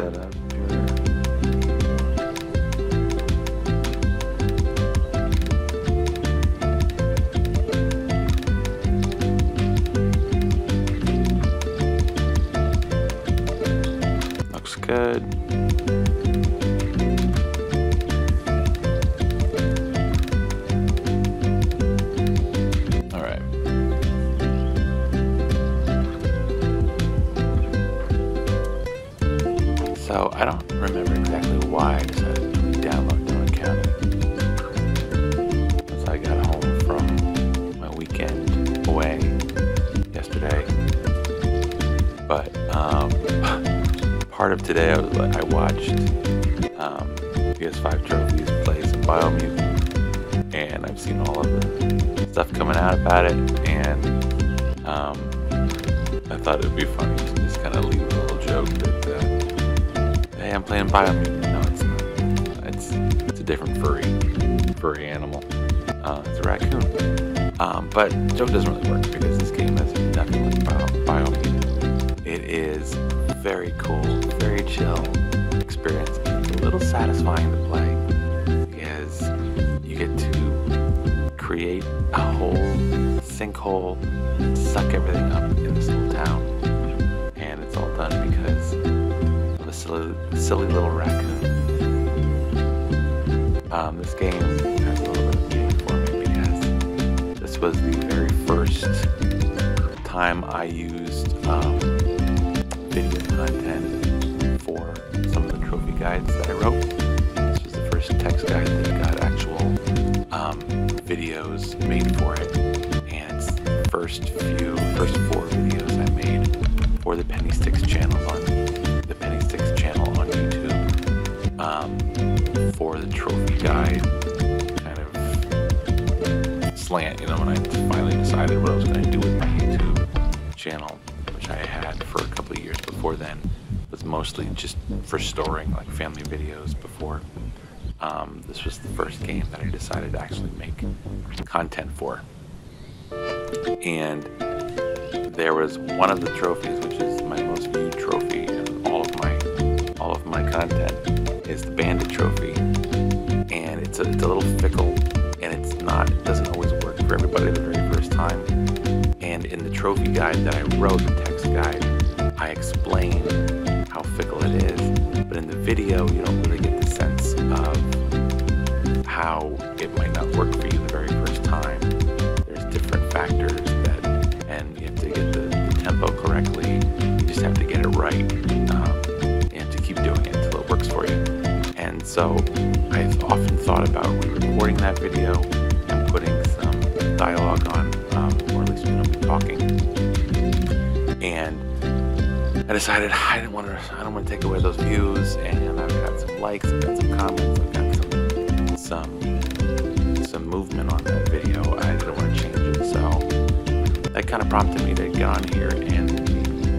setup. Looks good. So I don't remember exactly why I decided to download Dillon County. Once I got home from my weekend away yesterday. But part of today I watched PS5 trophies play some Biomutant, and I've seen all of the stuff coming out about it, and I thought it would be funny to just kind of leave a little joke that hey, I'm playing Biomutant. No, it's not. It's a different furry animal. It's a raccoon. But the joke doesn't really work because this game is nothing like Biomutant. It is very cool, very chill experience. It's a little satisfying to play because you get to create a whole sinkhole, suck everything up in this little town, and it's all done because of a silly little raccoon. This game has a little bit of meaning for me because this was the very first time I used video content for some of the trophy guides that I wrote. This was the first text guide that got actual videos made for it, and it's the first 4 videos I made for the Penny Sticks channel on YouTube, for the trophy guide kind of slant, you know, when I finally decided what I was going to do with my YouTube channel, which I had for a couple of years before then, was mostly just for storing like family videos before. This was the first game that I decided to actually make content for. And there was one of the trophies, which is my most viewed trophy in all of my content, is the Bandit trophy. And it's a little fickle, and it doesn't always work for everybody the very first time. And in the trophy guide that I wrote, the text guide, I explain how fickle it is. But in the video, you don't really get the sense of how it might not work for you the very first time. There's different factors and you have to get the tempo correctly. You just have to get it right. You have to keep doing it until it works for you. And so I've often thought about re-recording that video and putting some dialogue on, or at least we'll be talking. And I decided I don't want to take away those views, and I've got some likes, I've got some comments, I've got some movement on that video. I didn't want to change it, so that kind of prompted me to get on here, and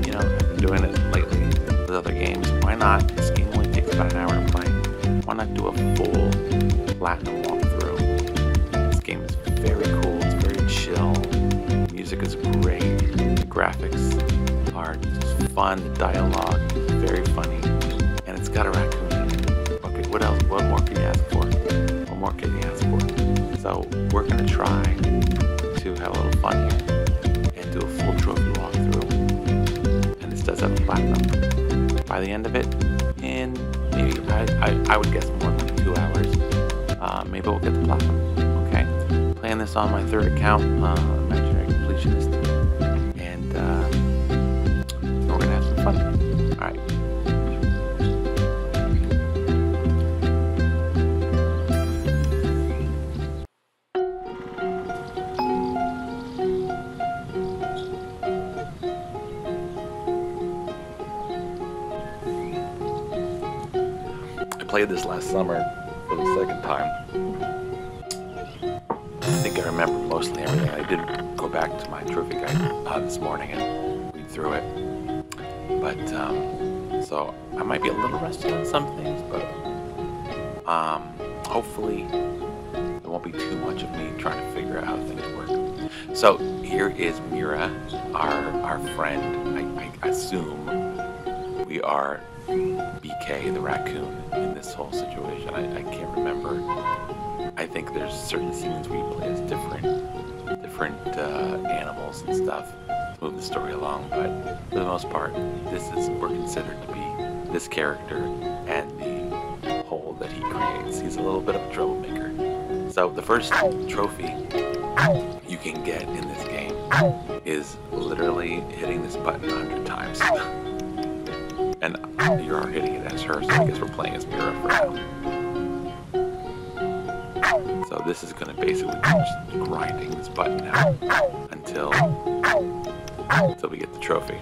you know, I've been doing it lately with other games. Why not? This game only takes about an hour to play. Why not do a full platinum walkthrough? This game is very cool. It's very chill. The music is great. The graphics are just fun. The dialogue is very funny, and it's got a raccoon in it. Okay, what else? What more can you ask for? What more can you ask for? So we're gonna try to have a little fun here and do a full trophy walkthrough. And this does have a platinum. By the end of it, in maybe I would guess more than 2 hours, maybe we'll get the platinum. Okay, playing this on my third account, Imaginary Completionist, and we're gonna have some fun. All right. I played this last summer for the second time. I think I remember mostly everything. I did go back to my trophy guide this morning and read through it. But, so I might be a little rusty on some things, but hopefully there won't be too much of me trying to figure out how things work. So here is Mira, our friend. I assume we are BK the raccoon in this whole situation. I can't remember. I think there's certain scenes where you play as different animals and stuff to move the story along, but for the most part, we're considered to be this character and the hole that he creates. He's a little bit of a troublemaker. So the first trophy you can get in this game is literally hitting this button 100 times. And you're hitting it as her, so I guess we're playing as Pyro for now. So this is going to basically be just grinding this button out until we get the trophy.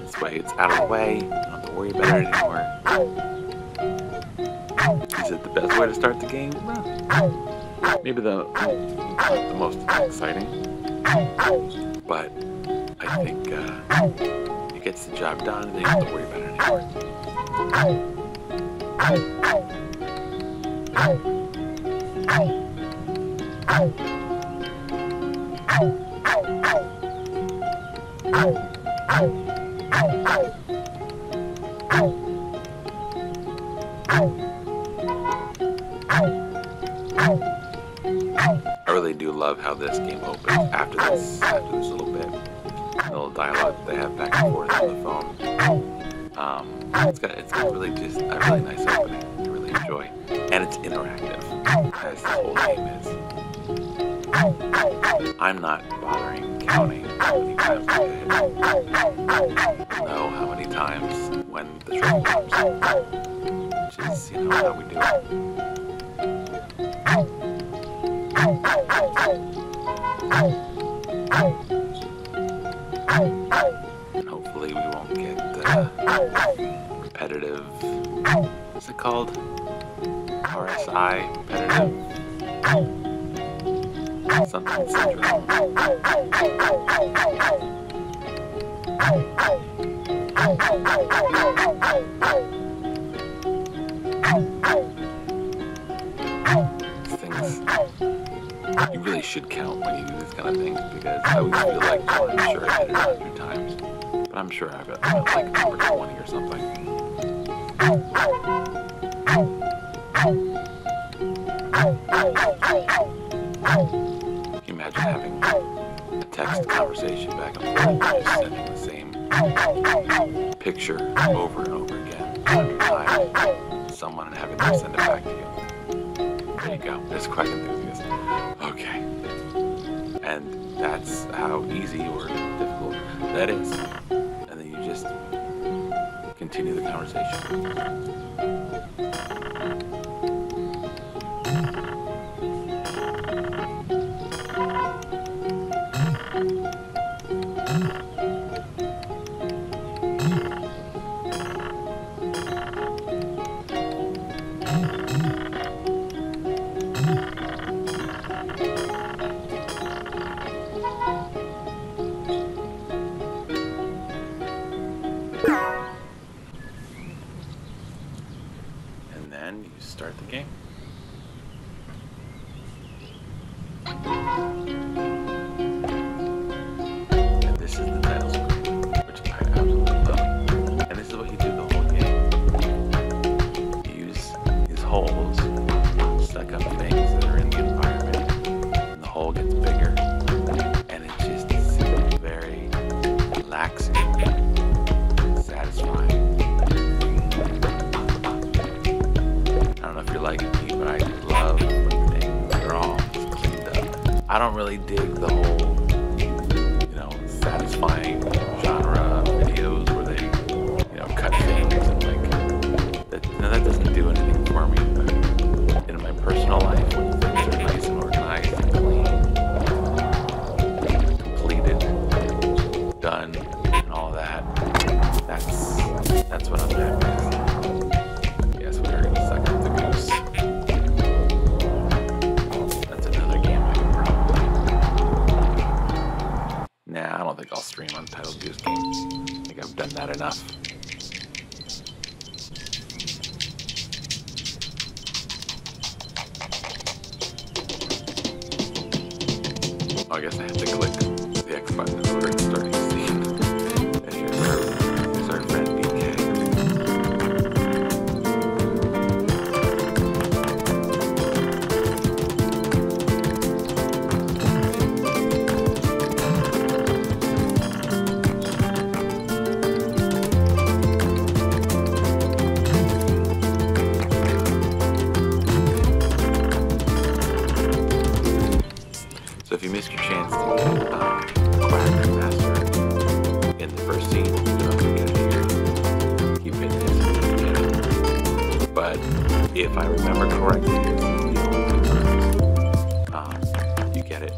This way it's out of the way, you don't have to worry about it anymore. Is it the best way to start the game? Maybe the most exciting, but I think it gets the job done and then you don't have to worry about it I really do love how this game opens after this little bit. The little dialogue that they have back and forth on the phone. It's got really just a really nice opening. I really enjoy. And it's interactive, as the whole game is. I'm not bothering counting how many times I hit. I know how many times when the trophy comes, which is, how we do it. And hopefully we won't get repetitive, what's it called? RSI, repetitive something syndrome. Things you really should count when you do these kind of things, because I always feel like, I'm sure I hit it 100 times, but I'm sure I'm at like number 20 or something. Can you imagine having a text conversation back and forth, just sending the same picture over and over again 100 times to someone and having them send it back to you? There you go, there's Quack Enthusiast. Okay. And that's how easy or difficult that is. And then you just continue the conversation. And you start the game. And this is the title screen, which I absolutely love. And this is what you do the whole game. You use these holes, suck up things that are in the environment, and the hole gets bigger. And it just seems very relaxing, satisfying. I don't know if you're like me, but I just love when things are all just cleaned up. I don't really dig the whole, satisfying genre videos where they, cut things and like that. That doesn't do anything for me. But in my personal life, when things are nice and organized and clean, completed, done, and all that, that's what I'm happy with. Yes, we're gonna suck up the goose. That's another game I can probably. Nah, I don't think I'll stream Untitled Goose Game. I think I've done that enough. Oh, I guess I have to click the X button in order to start the scene. And here's if you missed your chance to get Quack Master in the first scene, you can also get it here. Keep hitting this and you get it. But if I remember correctly, this is the only two you get it.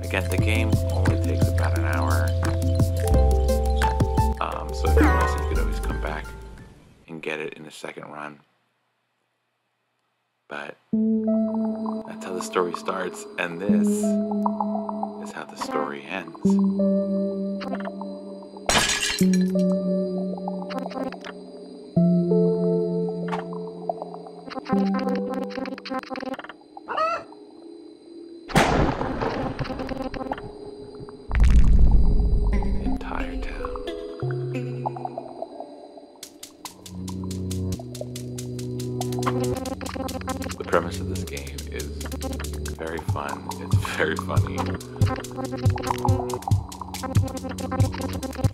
Again, the game only takes about an hour. So if you miss it, you could always come back and get it in the second run. But that's how the story starts, and this is how the story ends. Entire town. The premise of this game is very fun. It's very funny.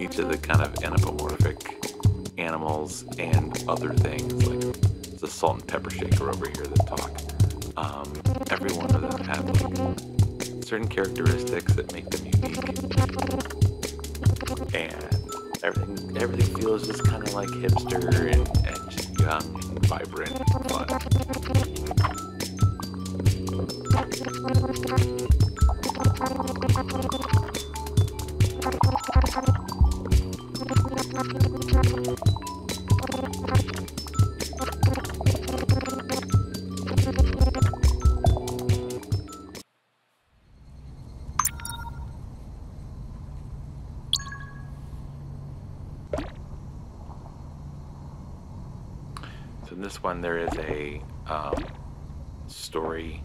Each of the kind of anthropomorphic animals and other things, like the salt and pepper shaker over here that talk. Every one of them have like certain characteristics that make them unique, and everything feels just kind of like hipster and just young and vibrant and fun. So in this one, there is a story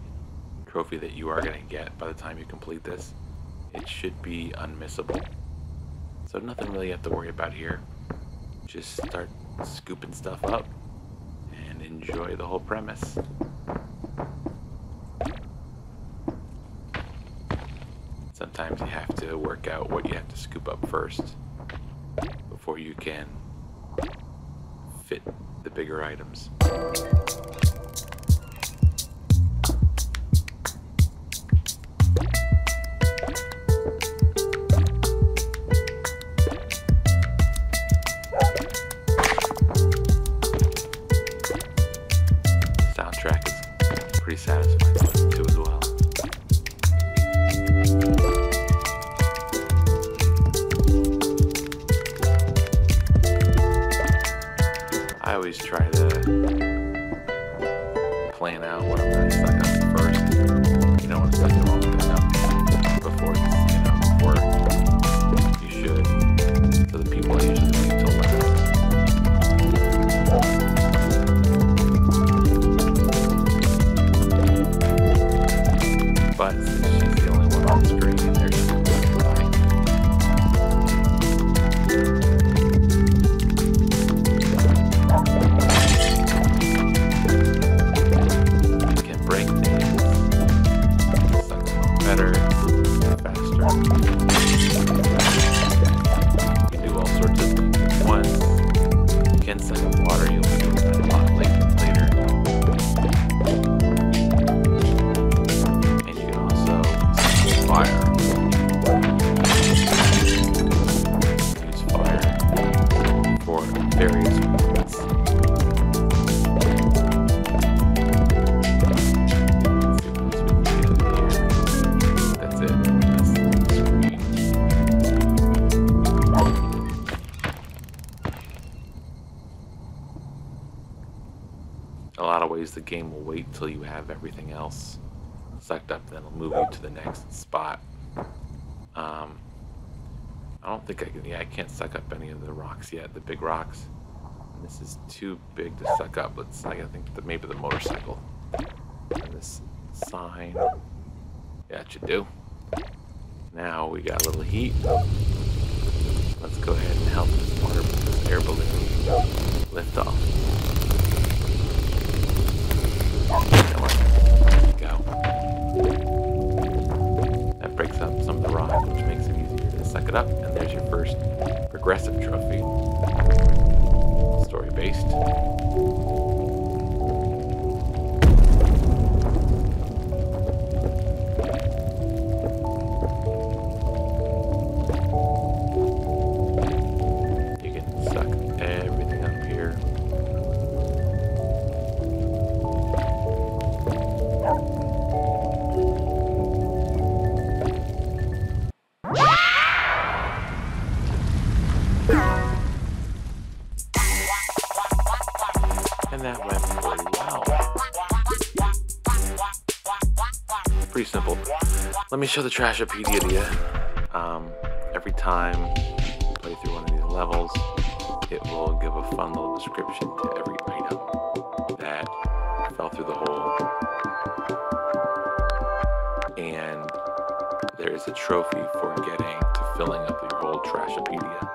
trophy that you are going to get by the time you complete this. It should be unmissable. So nothing really you have to worry about here. Just start scooping stuff up and enjoy the whole premise. Sometimes you have to work out what you have to scoop up first before you can fit the bigger items. Soundtrack is pretty satisfying to listen to as well. I always try to plan out what I'm going to suck up first. You don't want to suck the wrong thing up before you should. So the people I usually wait till last. But since she's the only one on the screen, they're just going to go by. Can break things, suck them up better, faster. You can do all sorts of things at once. You can suck up water, you'll be doing that a lot later. And you can also suck up fire. Use fire for various reasons. A lot of ways the game will wait till you have everything else sucked up, then it'll move you to the next spot. I don't think I can, I can't suck up any of the rocks yet, the big rocks. And this is too big to suck up. I think that maybe the motorcycle. And this sign. Yeah, it should do. Now we got a little heat. Let's go ahead and help this air balloon lift off. There we go. That breaks up some of the rock, which makes it easier to suck it up. And there's your first progressive trophy. Story based. pretty simple. Let me show the Trashopedia to you. Every time you play through one of these levels, it will give a fun little description to every item that fell through the hole. And there is a trophy for getting to filling up your whole Trashopedia.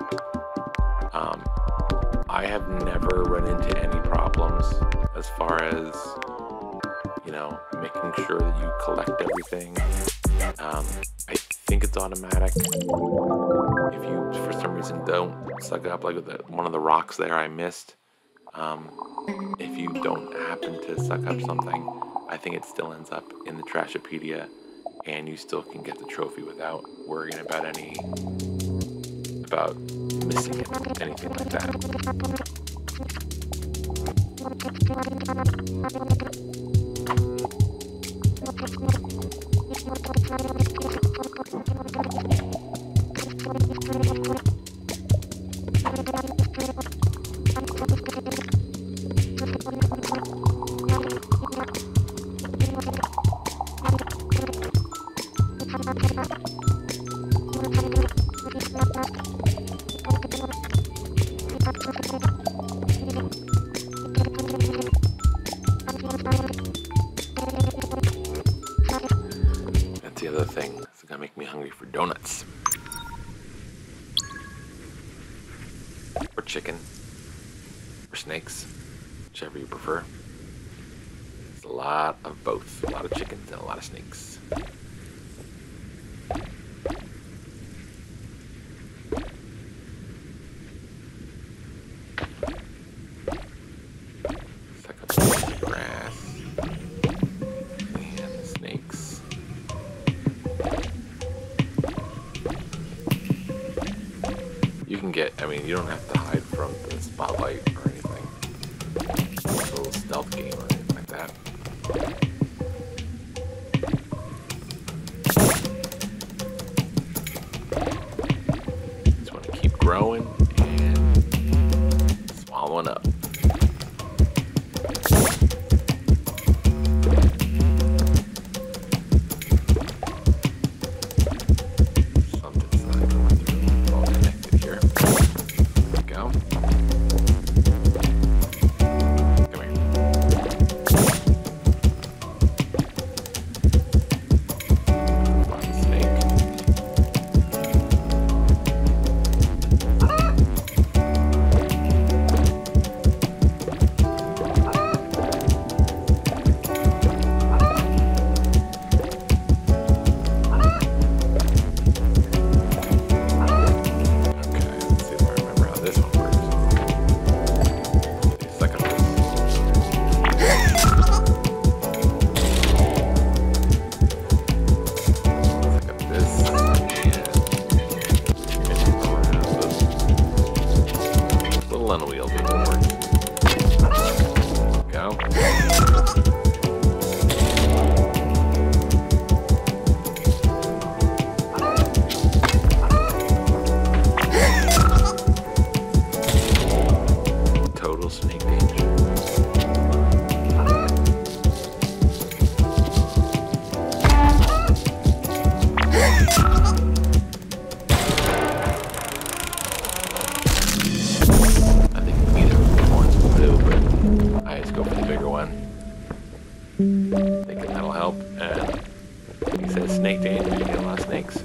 I have never run into any problems as far as, you know, making sure that you collect everything. I think it's automatic. If you, for some reason, don't suck up, like one of the rocks there I missed, if you don't happen to suck up something, I think it still ends up in the Trashopedia, and you still can get the trophy without worrying about missing it, anything like that. That's the other thing. It's gonna make me hungry for donuts. Or chicken. Or snakes. Whichever you prefer. There's a lot of both. A lot of chickens and a lot of snakes. I mean, you don't have to hide from the spotlight or anything. It's a little stealth game or anything like that. Just want to keep growing and swallowing up. Thinking that'll help, and he says snake danger, you get a lot of snakes.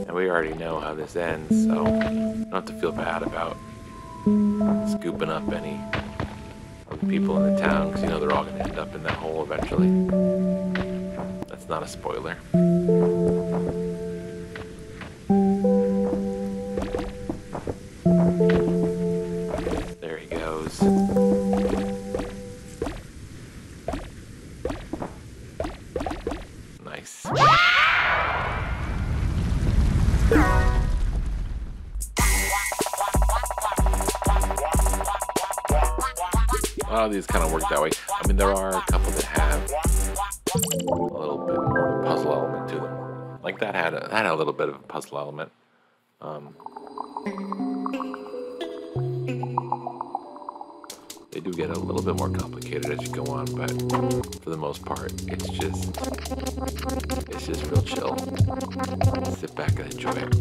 And we already know how this ends, so you don't have to feel bad about scooping up any of the people in the town, because you know they're all going to end up in that hole eventually. That's not a spoiler. There he goes. Nice. A lot of these kind of work that way. I mean, there are a couple that have a little bit more of a puzzle element to them. Like that had a little bit of a puzzle element. They do get a little bit more complicated as you go on, but for the most part, it's just real chill. Sit back and enjoy it.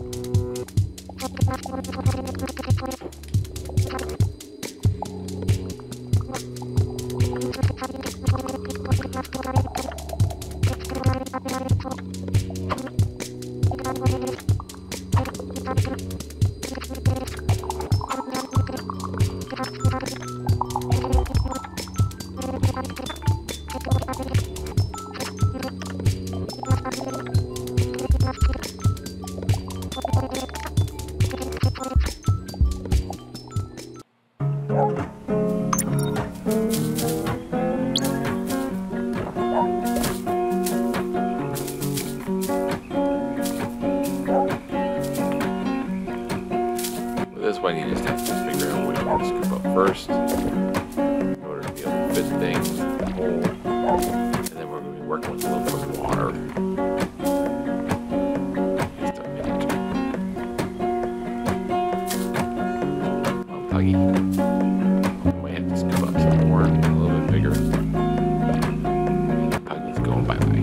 This one you just have to figure out where you want to scoop up first in order to be able to fit things in the hole. And then we're going to be working with a little bit of water. Just a minute. Tuggy. Might have to scoop up some more, a little bit bigger. Tuggy's going bye-bye.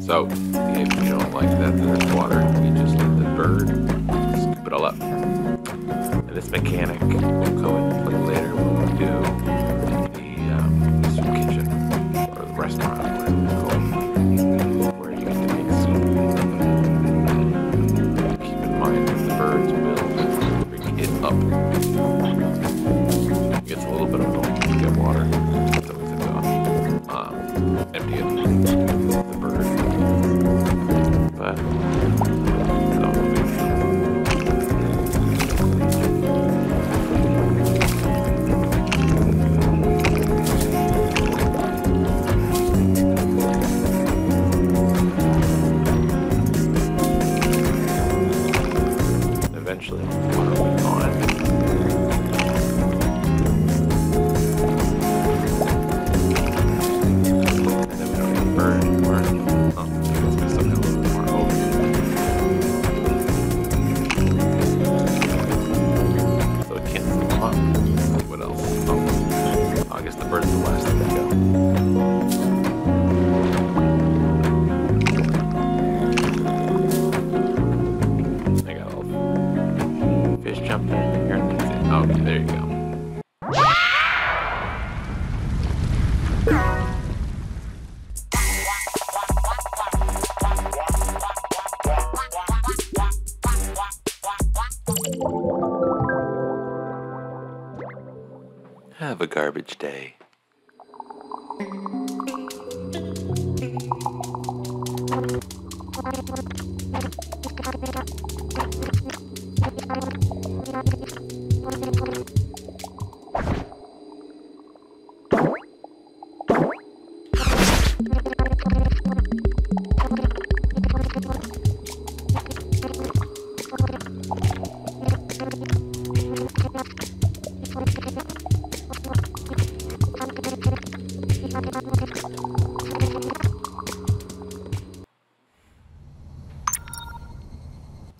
So, if you don't like that there's water, you just let the bird scoop it all up. And this mechanic will come into play later when we do the soup kitchen, or the restaurant, whatever it's called, where you get to make soup. Keep in mind that the birds will bring it up. It gets a little bit of milk to get water. So we have to empty it. But eventually, water will be on. And then we don't need to burn anymore. Oh, because we still have a little bit more over. So it can't sleep up. What else? Oh, I guess the bird's the last thing to go. I got all the fish jumping in here. Okay, there you go. Have a garbage day.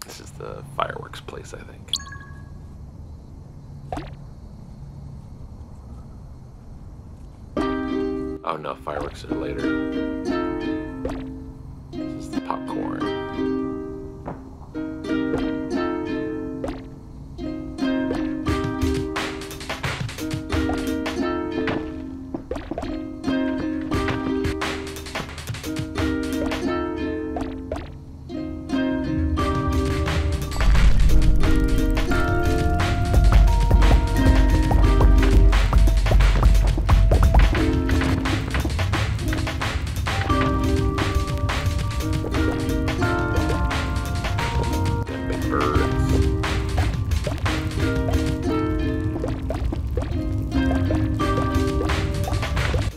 This is the fireworks place, I think. Oh no, fireworks are later. This is the popcorn.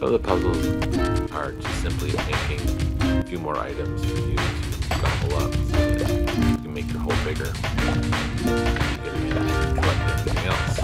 So the puzzles are just simply making a few more items for you to gobble up so that you can make your hole bigger. You can collect everything else.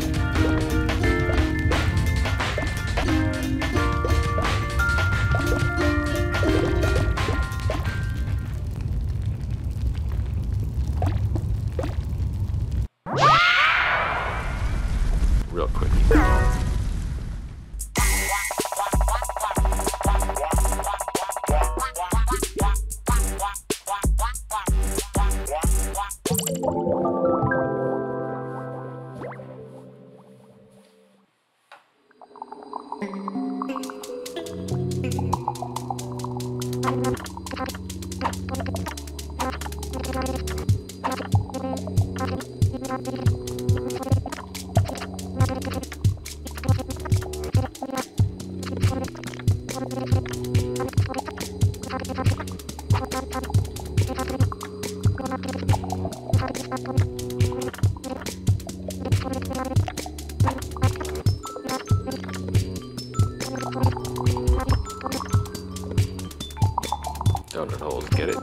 donut holes, get it?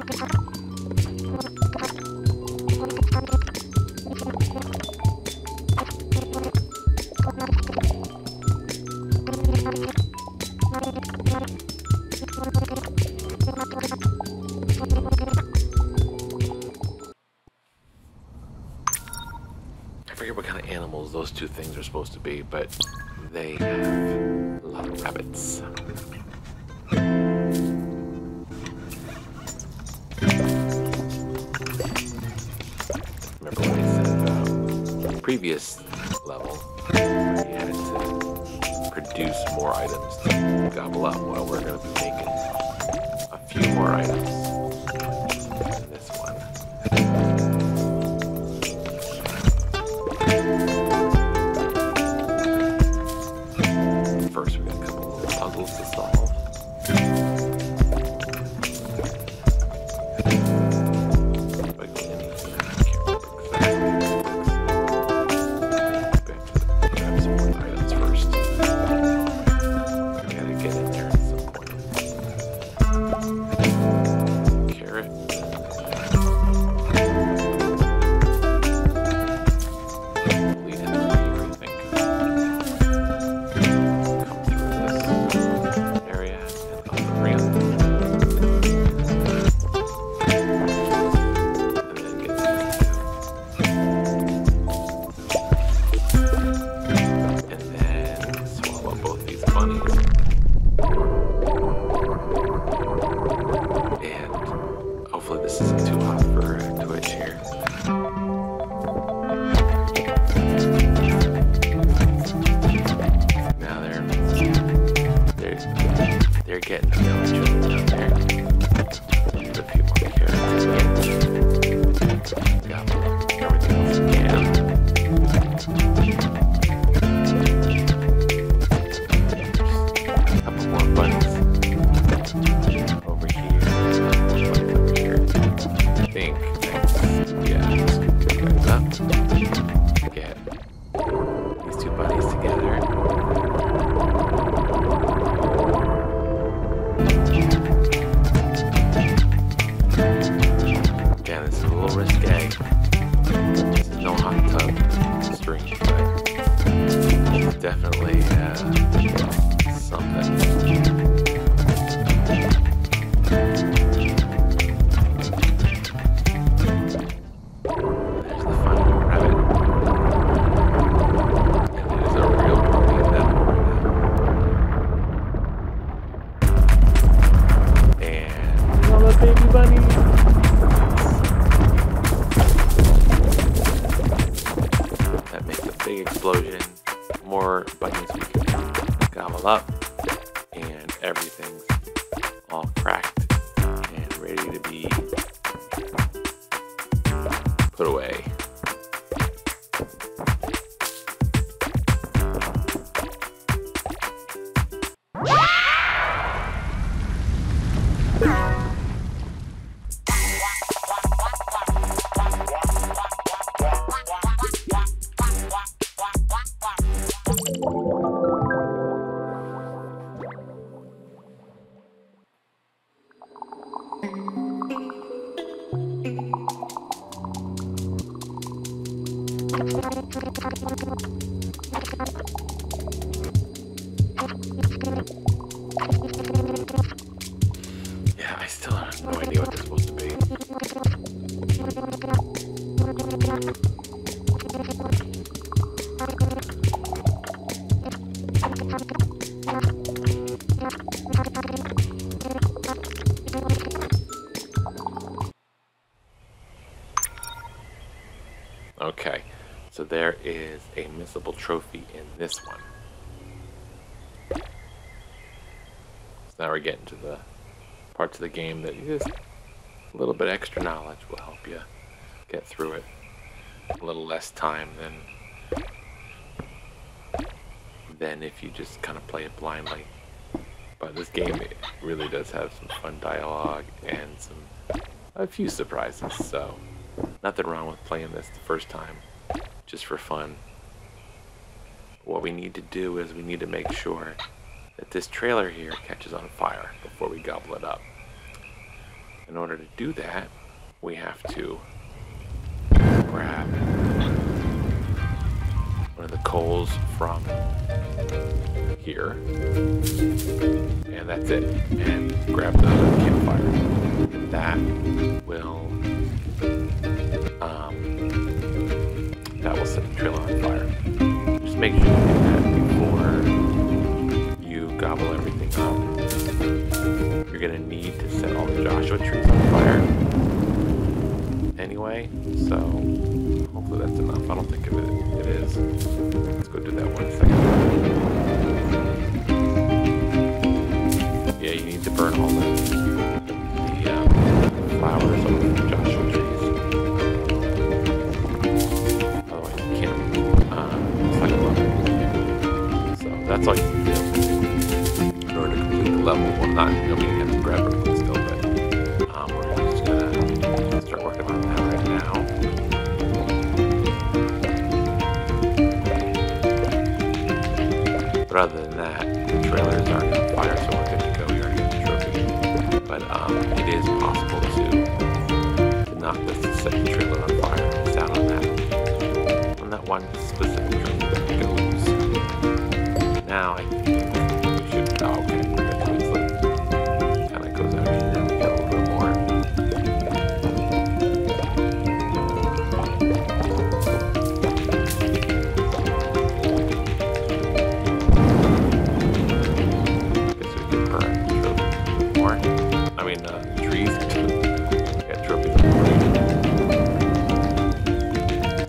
I forget what kind of animals those two things are supposed to be, but they have a lot of rabbits. Remember when I said previous level, you had to produce more items to gobble up. Well, we're going to be making a few more items in this one. First, we got a couple of puzzles to solve. Up and everything's all cracked and ready to be put away. Yeah, I still have no idea what they're supposed to be. Okay, so there is a missable trophy in this one. So now we're getting to the parts of the game that just a little bit extra knowledge will help you get through it. A little less time than if you just kind of play it blindly. But this game, it really does have some fun dialogue and a few surprises, so nothing wrong with playing this the first time, just for fun. What we need to do is we need to make sure that this trailer here catches on fire before we gobble it up. in order to do that, we have to grab one of the coals from here, and that's it, and grab the campfire, and that will set the trailer on fire. Just make sure you do that before you gobble everything up. You're gonna need to set all the Joshua trees on fire anyway, so hopefully that's enough. I don't think it is. Let's go do that one second. Yeah, you need to burn all the flowers on the Joshua trees. Otherwise you can't select a level. So that's all you can do in order to complete the level. Well, not, I mean, you have to grab everything still, but we're just gonna start working on that right now. But other than that, the trailers aren't on fire, so we're good to go. We already got the trophy. But it is possible to not just set the trailer on fire and sound on that one specific trailer that goes. Now I think we should. Oh, okay, we're good. Kind of goes out here. We got a little bit more. Guess we could burn more. I mean, trees. Got trophies.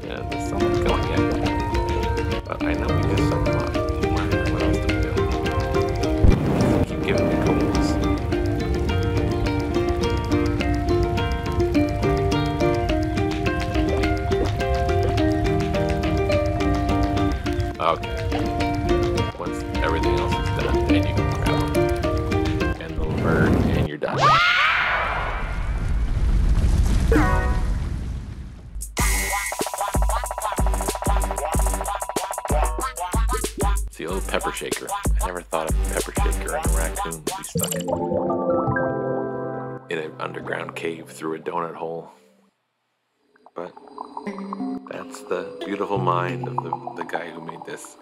Yeah, there's something going yet. But I know we did something on. What else did we do? Keep giving me coals. Okay. Once everything else is done, then you can grab them. And they'll burn, and you're done. The old pepper shaker. I never thought a pepper shaker and a raccoon would be stuck in an underground cave through a donut hole. But that's the beautiful mind of the guy who made this.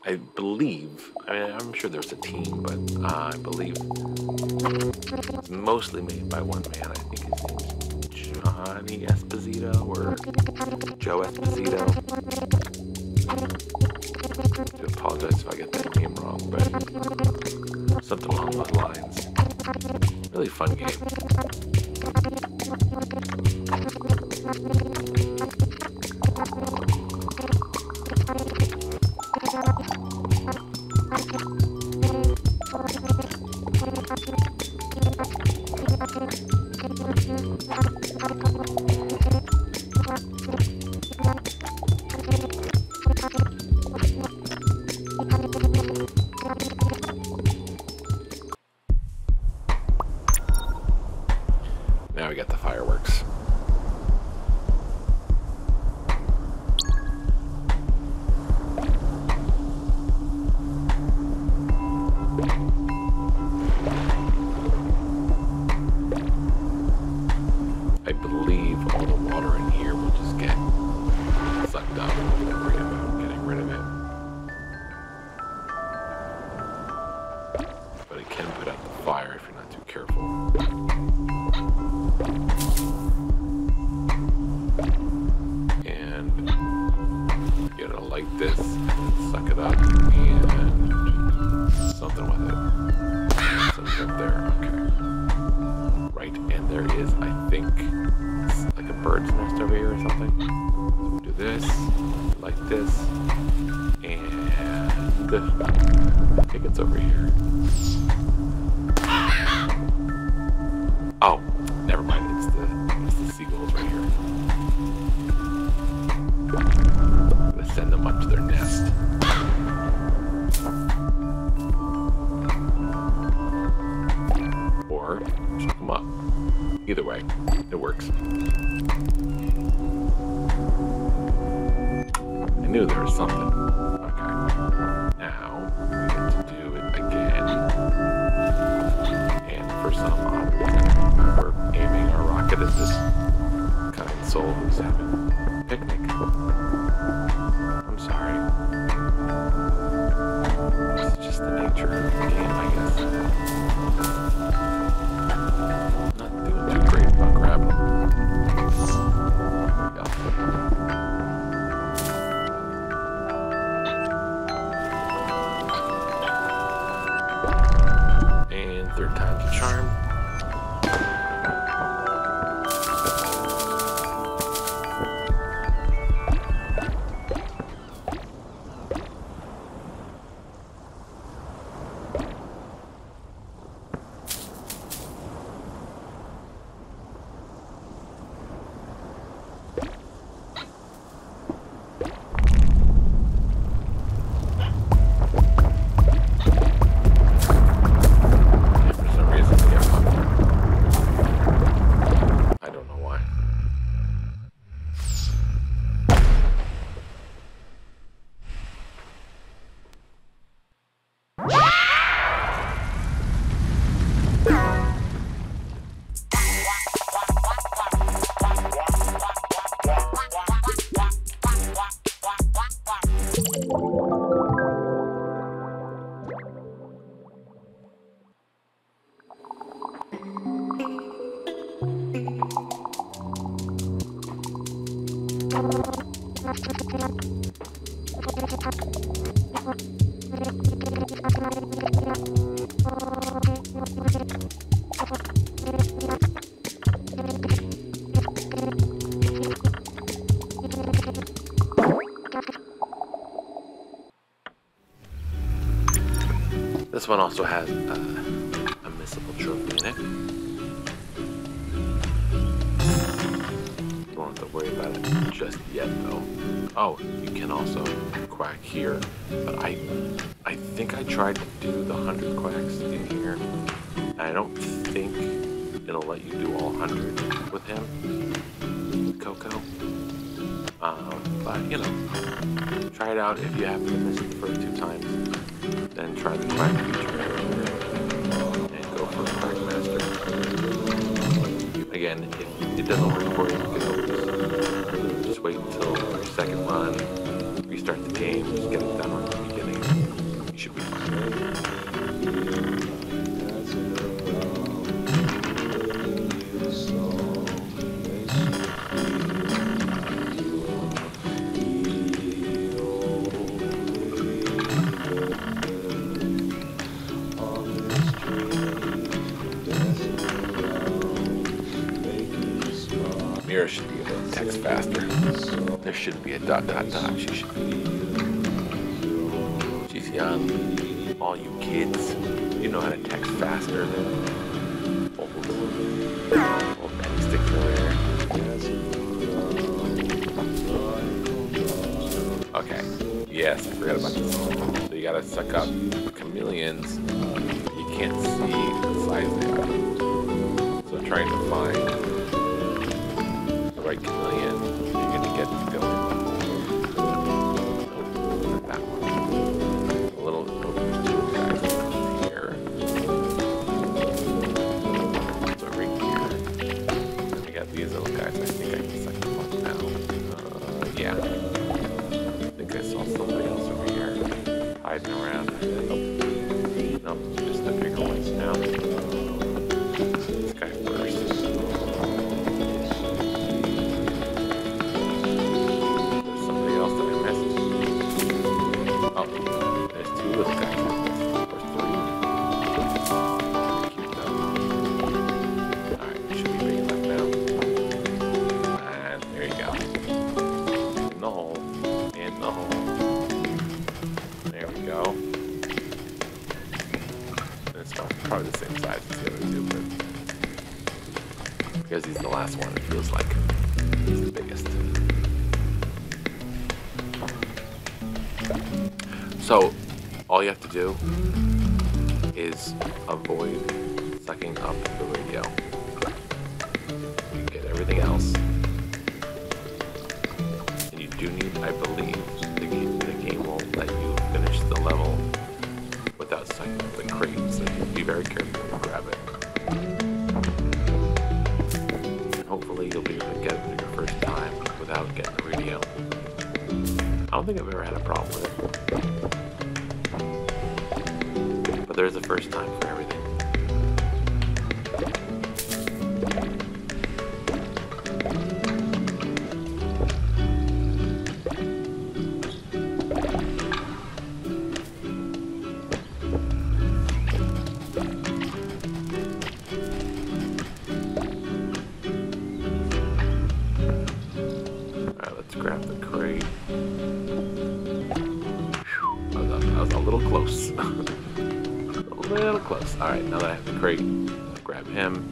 I believe, I mean, I'm sure there's a team, but I believe it's mostly made by one man. I think his name's Johnny Esposito or Joe Esposito. I do apologize if I get that name wrong, but something along those lines. Really fun game. Now we got the fireworks. I believe all the water in here will just get sucked up. Don't worry about getting rid of it. But it can put out the fire if you're not too careful. And you gotta light this, suck it up, and something with it. Something up there, okay. Right, and there is, I think, like a bird's nest over here or something. So we do this, like this, and I think it's over here. Oh, never mind, it's the seagulls right here. I'm gonna send them up to their nest. Or chuck them up. Either way, it works. I knew there was something. Okay. Now we get to do it again. And for some odd reason, we're able it as this kind soul who's having a picnic. I'm sorry. It's just the nature of the game, I guess. Not doing too great about grabbing them. And third time's a charm. This one also has a missable trophy in it. You won't have to worry about it just yet, though. Oh, you can also quack here, but I think I tried to do the 100 quacks in here. I don't think it'll let you do all 100 with him, with Coco. But you know, try it out. If you happen to miss it the first 2 times, then try the quack feature and go for a quack master. Again, if it doesn't work for you, you can always just wait until your second run, restart the game, just get it done from the beginning. You should be fine. Mira should be able to text faster. There shouldn't be a ... She should be. She's young. All you kids, you know how to text faster than old penny sticks over there. Okay. Yes, I forgot about this. So you gotta suck up chameleons. You can't see the size they are. So I'm trying to find right chameleon, you're gonna get to go in. Nope, not that one. A little, nope, there's 2 guys here. So right here, I got these little guys. I think I can suck them up now. Yeah. I think I saw somebody else over here hiding around. Nope. Nope, just the bigger ones now. This guy first. Probably the same size as the other 2, but because he's the last one, it feels like he's the biggest. So, all you have to do is avoid sucking up the radio. You get everything else. And you do need, I believe, the game will let you finish the level without sucking up the crate, so be very careful when you grab it. And think I've ever had a problem with it. But there's a first time for everything. Grab the crate. That was a little close. A little close. Alright, now that I have the crate, I'll grab him.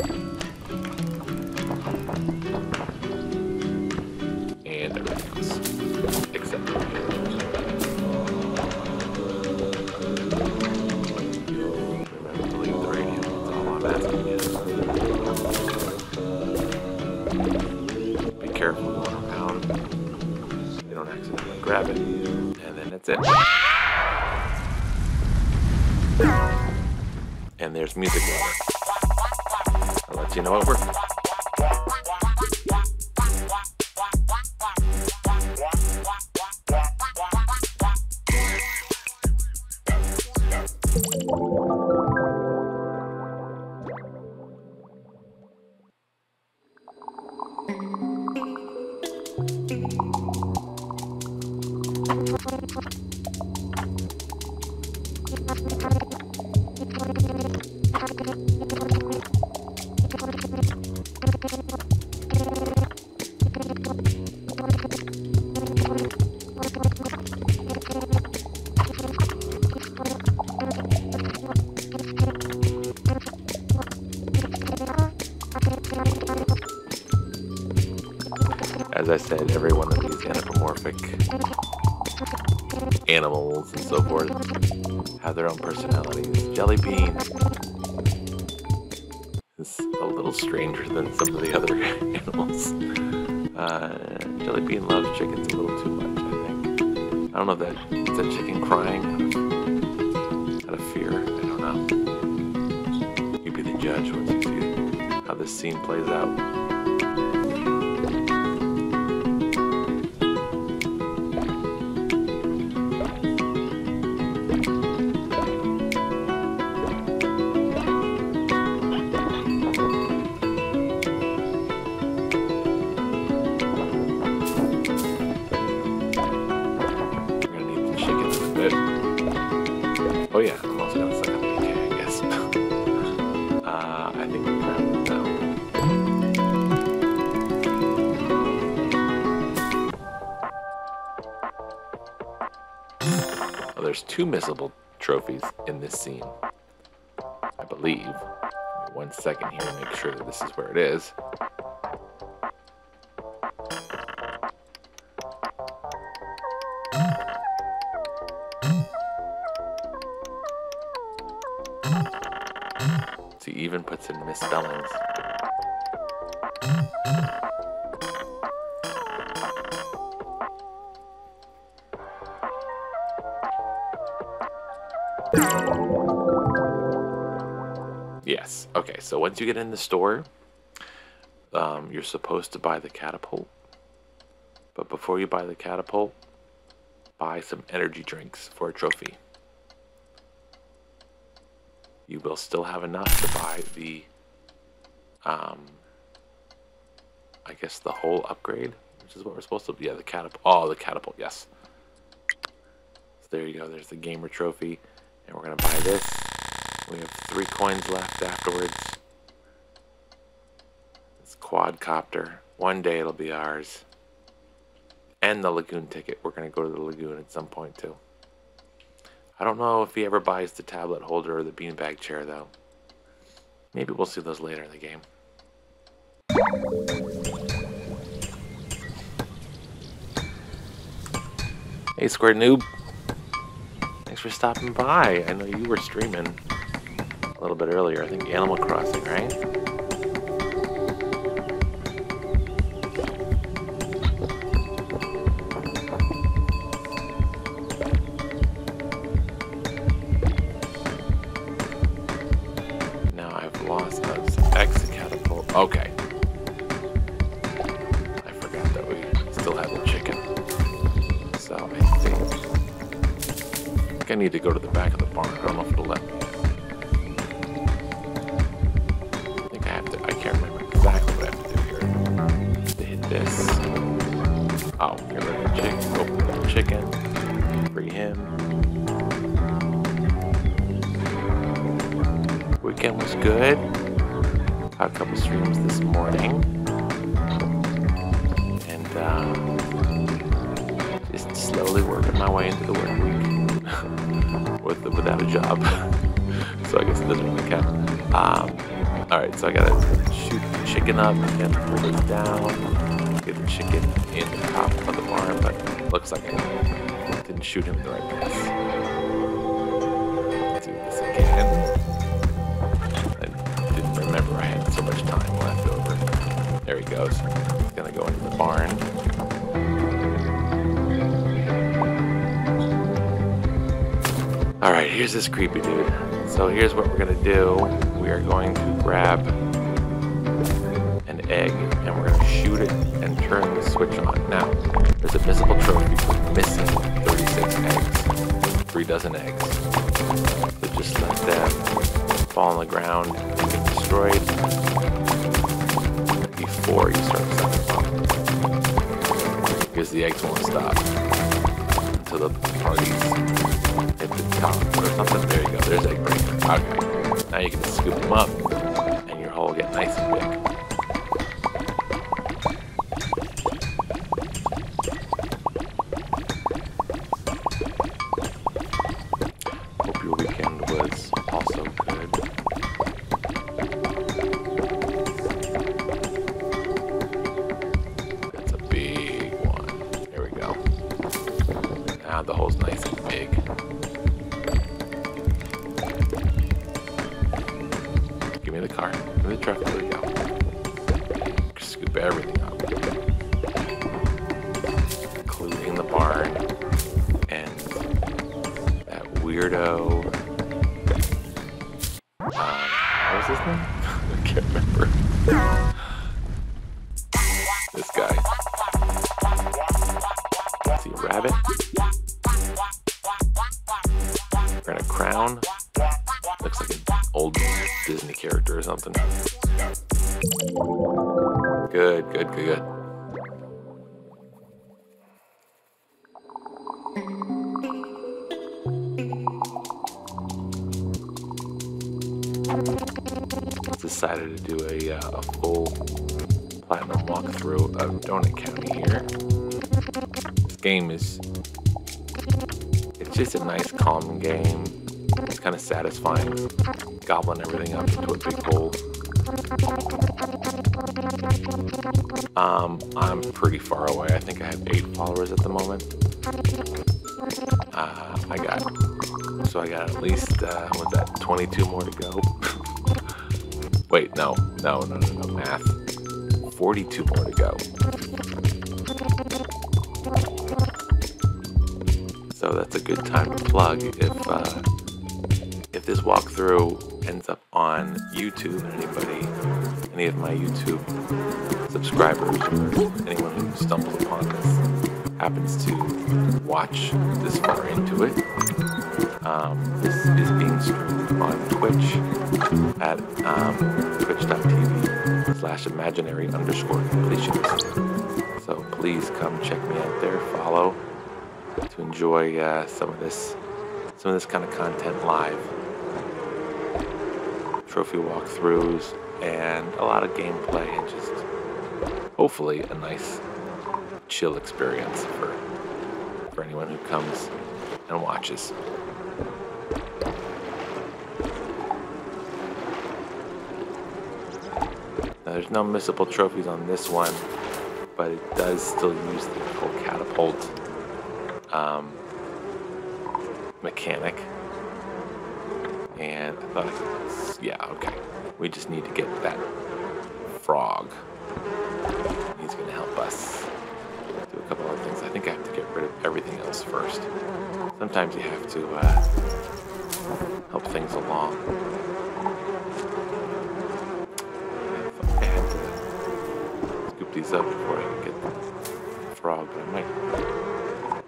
And everything else. Except the remember to leave the radio. That's all I'm asking you. Be careful going around. Don't accidentally grab it, and then that's it. And there's music with it. I'll let you know it worked. As I said, every one of these anthropomorphic animals and so forth have their own personalities. Jelly Bean is a little stranger than some of the other animals. Jelly Bean loves chickens a little too much, I think. I don't know if it's a chicken crying out of fear. I don't know. You be the judge once you see how this scene plays out. Oh yeah, I'm also gonna suck up the AK, I guess. I think we're grabbing it now. Oh, there's 2 missable trophies in this scene, I believe. Give me 1 second here to make sure that this is where it is. He even puts in misspellings. Yes. Okay, so once you get in the store, you're supposed to buy the catapult. But before you buy the catapult, buy some energy drinks for a trophy. You will still have enough to buy the, I guess the whole upgrade, which is what we're supposed to, yeah, the catapult, oh, the catapult, yes. So there you go, there's the gamer trophy, and we're gonna buy this. We have 3 coins left afterwards. It's quadcopter, one day it'll be ours. And the Lagoon ticket, we're gonna go to the Lagoon at some point too. I don't know if he ever buys the tablet holder or the beanbag chair, though. Maybe we'll see those later in the game. Hey, Square Noob. Thanks for stopping by. I know you were streaming a little bit earlier. I think Animal Crossing, right? Okay. I forgot that we still have the chicken. So I think need to go to the back of the barn. I don't know if it'll let me. I think I have to. I can't remember exactly what I have to do here. To hit this. Oh, get rid of the chicken. Open the chicken. Free him. Weekend was good. Had a couple streams this morning. And just slowly working my way into the work week without a job. So I guess it doesn't really count. Alright, so I gotta shoot the chicken up and pull this down. Get the chicken in the top of the barn, but looks like I didn't shoot him in the right place. Let's do this again. I didn't remember I had so much time left over. There he goes. He's gonna go into the barn. Alright, here's this creepy dude. So here's what we're gonna do. We are going to grab an egg and we're gonna shoot it and turn the switch on. Now, there's a missable trophy for missing 36 eggs. 3 dozen eggs. So just let them fall on the ground and get destroyed before you start setting them up. Because the eggs won't stop until the party's at the top or something. There you go. There's egg breaker. Okay. Now you can scoop them up and your hole will get nice and big. Hope your weekend was also good. That's a big one. There we go. Now the hole's nice and big. Give me the car. Give me the truck. There we go. Scoop everything up. Including the barn. And that weirdo. What was his name? I can't remember. This guy. Is he a rabbit? Wearing a crown. Looks like an old Disney character or something. Good. Decided to do a full platinum walkthrough of Donut County here. This game it's just a nice, calm game. It's kind of satisfying, gobbling everything up into a big bowl. I'm pretty far away. I think I have 8 followers at the moment. I got at least, what's that, 22 more to go? Wait, no, math. 42 more to go. So that's a good time to plug if this walkthrough ends up on YouTube, any of my YouTube subscribers, or anyone who stumbles upon this happens to watch this far into it, this is being streamed on Twitch at twitch.tv/imaginary_completionist. So please come check me out there, follow, to enjoy some of this kind of content live. Trophy walkthroughs and a lot of gameplay and just hopefully a nice chill experience for anyone who comes and watches. Now, there's no missable trophies on this one, but it does still use the whole catapult mechanic. And I thought, yeah, okay. We just need to get that frog. He's going to help us do a couple other things. I think I have to get rid of everything else first. Sometimes you have to help things along. I had to scoop these up before I could get the frog, but I might.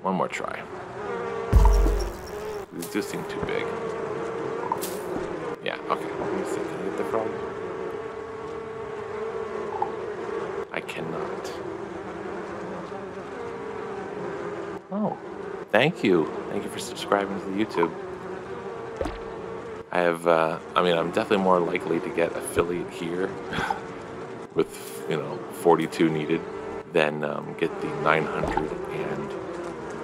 One more try. These do seem too big. Yeah, okay. Let me see. Can I get the frog? I cannot. Oh, thank you. Thank you for subscribing to the YouTube. I have, I mean, I'm definitely more likely to get affiliate here with, you know, 42 needed than get the 900 and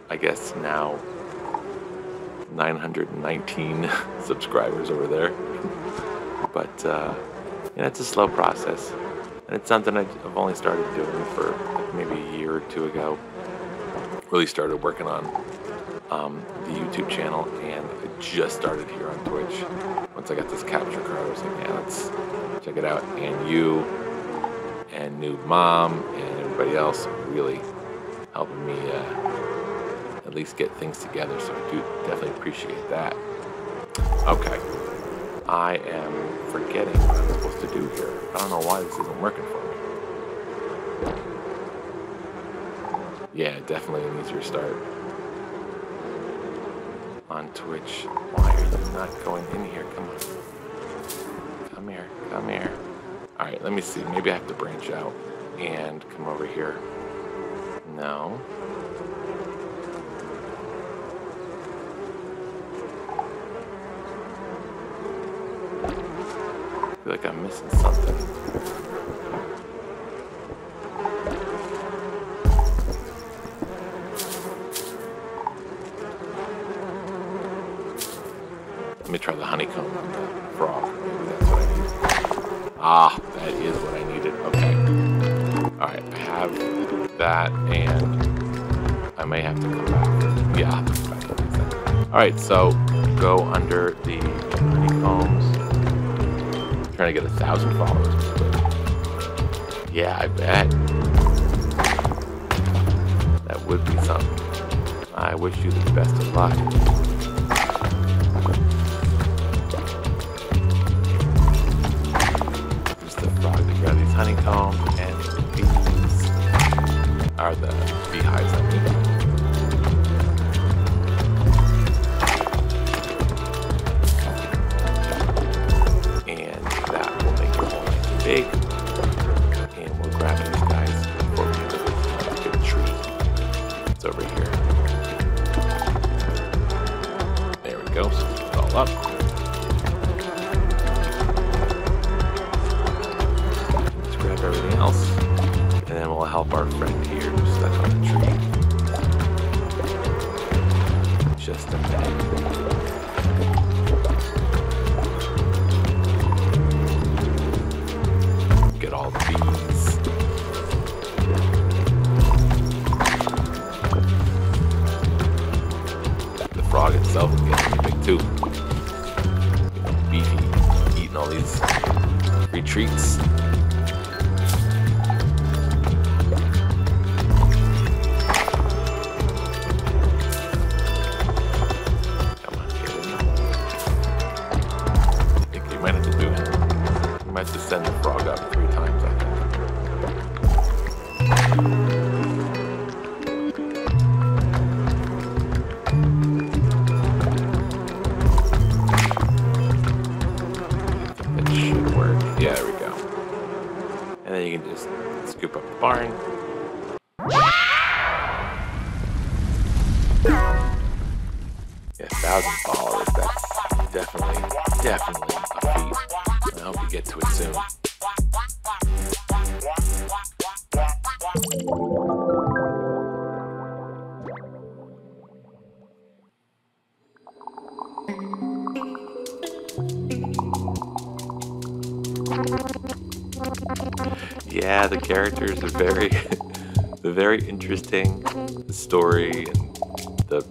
I guess now 919 subscribers over there. But, you know, it's a slow process. And it's something I've only started doing for like maybe a year or two ago. Really started working on the YouTube channel, and I just started here on Twitch. Once I got this capture card, I was like, yeah, let's check it out. And you and Noob Mom and everybody else really helping me at least get things together, so I do definitely appreciate that. Okay, I am forgetting what I'm supposed to do here. I don't know why this isn't working for me. Yeah, definitely an easier start on Twitch. Why are you not going in here? Come on. Come here. Come here. Alright, let me see. Maybe I have to branch out and come over here. No. I feel like I'm missing something. Let me try the honeycomb on the frog. Maybe that's what I need. Ah, that is what I needed. Okay. Alright, I have that, and I may have to come back. Yeah, I'll have to come back and use that. Alright, so go under the honeycombs. I'm trying to get 1,000 followers. Yeah, I bet. That would be something. I wish you the best of luck. Honeycomb, and these are the beehives I need. And that will make it all nice and big. And we'll grab these guys before we get a tree. It's over here. There we go. So it's all up. Everything else, and then we'll help our friend here who's stuck on the tree. Just a minute. Get all the bees. The frog itself is getting big too. Beefy, eating all these free treats. To send the frog up 3 times, I think that should work. Yeah, there we go. And then you can just scoop up the barn. Yeah, 1,000 followers. That's definitely a feat. I hope you get to it soon. Yeah, the characters are very, they're very interesting. The story and the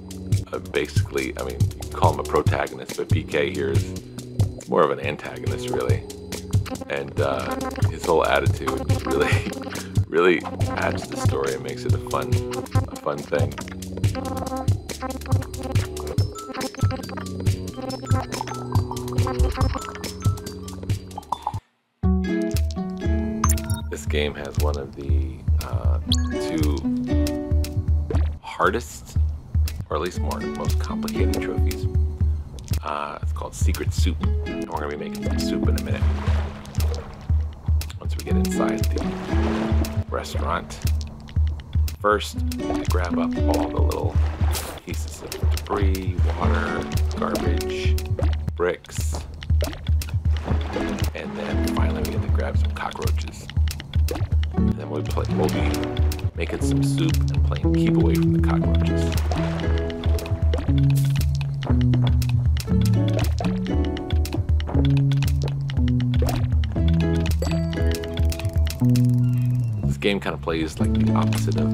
basically, I mean, you can call him a protagonist, but PK here is more of an antagonist, really. And his whole attitude just really adds to the story and makes it a fun thing. This game has one of the 2 hardest, or at least most complicated trophies. It's called Secret Soup, and we're gonna be making some soup in a minute. Once we get inside the restaurant. First, I grab up all the little pieces of debris, water, garbage, bricks, and then finally we get to grab some cockroaches. And then we'll be making some soup and playing keep away from the cockroaches. This game kind of plays like the opposite of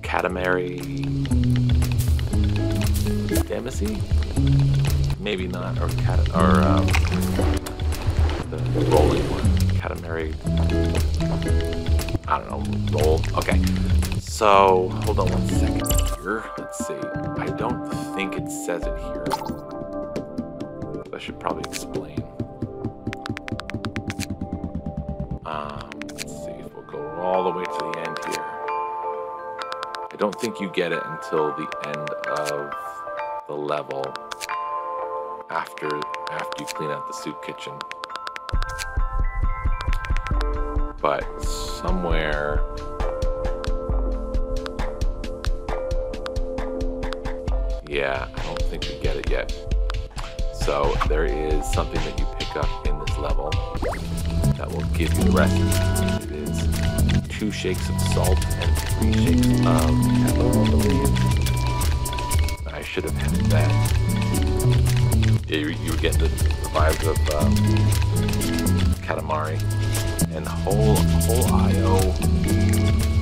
Katamari Damacy? Maybe not, or the rolling one. Katamari, I don't know, roll. Okay, so hold on one second here. Let's see. I don't think it says it here. I should probably explain. Let's see if we'll go all the way to the end here. I don't think you get it until the end of the level after you clean out the soup kitchen. But somewhere yeah, I don't think we get it yet. So there is something that you pick up in this level that will give you the recipe. It is 2 shakes of salt and 3 shakes of pepper, I believe. I should have had that. Yeah, you were getting the vibes of Katamari. And whole IO.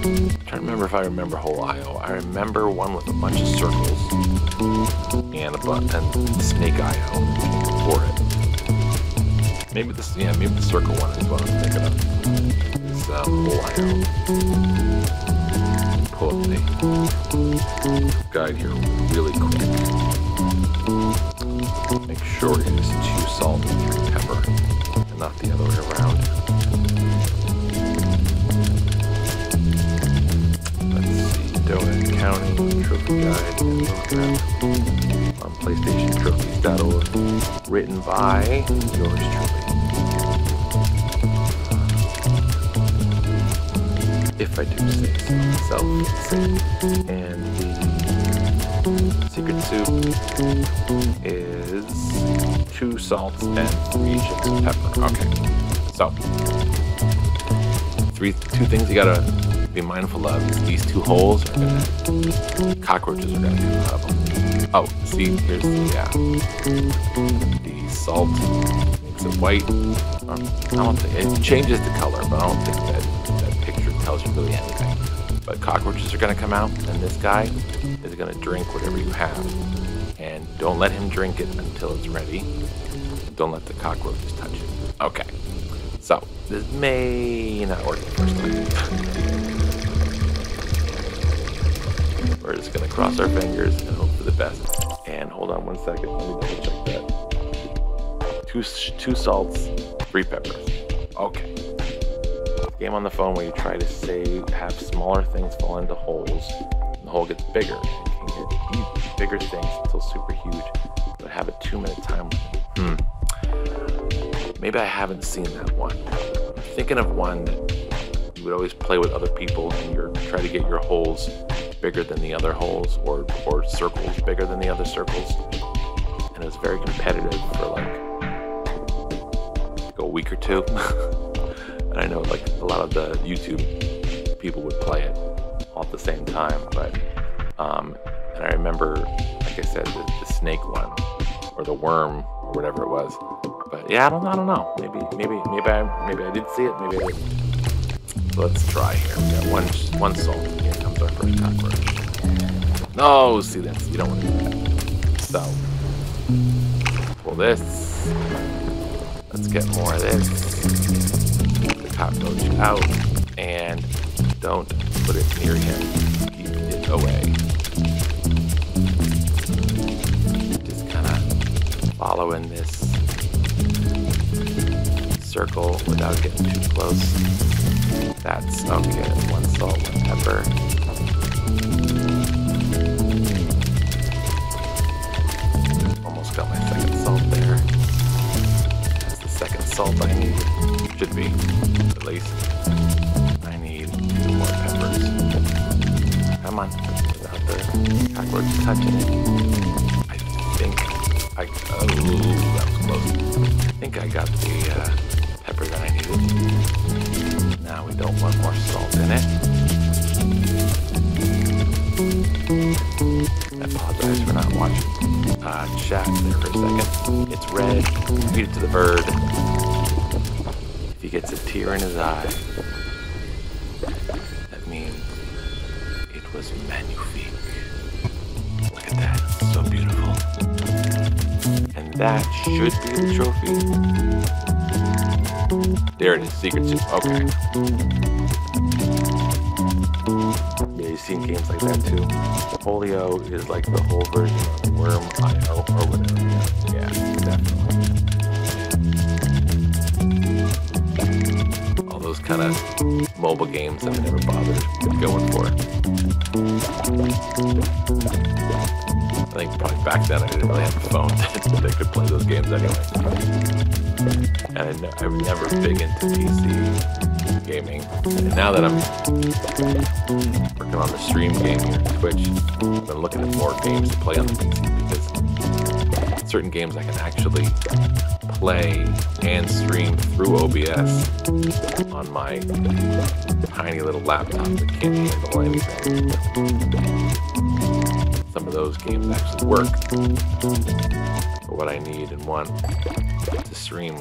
I'm trying to remember if I remember whole IO. I remember one with a bunch of circles and snake IO for it. Maybe the circle one is what I'm thinking of. It's whole IO. Pull up the guide here really quick. Make sure it is 2 salt and 3 pepper, and not the other way around. Donut County Trophy Guide on PlayStationTrophies.org, written by yours truly. If I do say so myself. And the secret soup is 2 salts and 3 shakes of pepper. Okay, so 2 things you gotta be mindful of is these 2 holes are gonna, cockroaches are gonna come out of them. Oh, see, here's the salt makes it white. I don't think it changes the color, but I don't think that picture tells you really anything. But cockroaches are gonna come out, and this guy is gonna drink whatever you have, and don't let him drink it until it's ready. Don't let the cockroaches touch it. Okay, so this may not work the first time. We're just gonna cross our fingers and hope for the best. And hold on one second, let me double check that. 2 salts, 3 peppers. Okay. Game on the phone where you try to have smaller things fall into holes, and the hole gets bigger. And you can get bigger things until super huge, but have a 2-minute time limit. Maybe I haven't seen that one. I'm thinking of one that you would always play with other people, and you try to get your holes bigger than the other holes, or circles bigger than the other circles, and it was very competitive for like a week or 2. And I know like a lot of the YouTube people would play it all at the same time, but and I remember, like I said, the snake one or the worm or whatever it was. But yeah, I don't know. Maybe I did see it. Maybe I didn't. So let's try here. We got one salt. Here comes our first cockroach. No, see this. You don't want to do that. So pull this. Let's get more of this. The cockroach out, and don't put it near him. Keep it away. Just kind of following this circle without getting too close. That's okay. 1 salt, 1 pepper. Almost got my second salt there. That's the second salt I need. Should be, at least. I need 2 more peppers. Come on, without the cockroach touching it. I think oh, that was close. I think I got the pepper that I needed. Now we don't want more salt in it. I apologize for not watching chat there for a second. It's red. Feed it to the bird. If he gets a tear in his eye, that means it was magnifique. Look at that. So beautiful. And that should be the trophy. There it is. Secret soup. Okay. Yeah, you've seen games like that too. Polio is like the whole version of Worm IO or whatever. Yeah, definitely. All those kind of mobile games that I never bothered going for. I think probably back then I didn't really have a phone that could play those games anyway. And I was never big into PC gaming. And now that I'm working on the stream game here on Twitch, I've been looking at more games to play on the PC because certain games I can actually play and stream through OBS on my tiny little laptop that can't handle anything. Some of those games actually work for what I need and want to stream.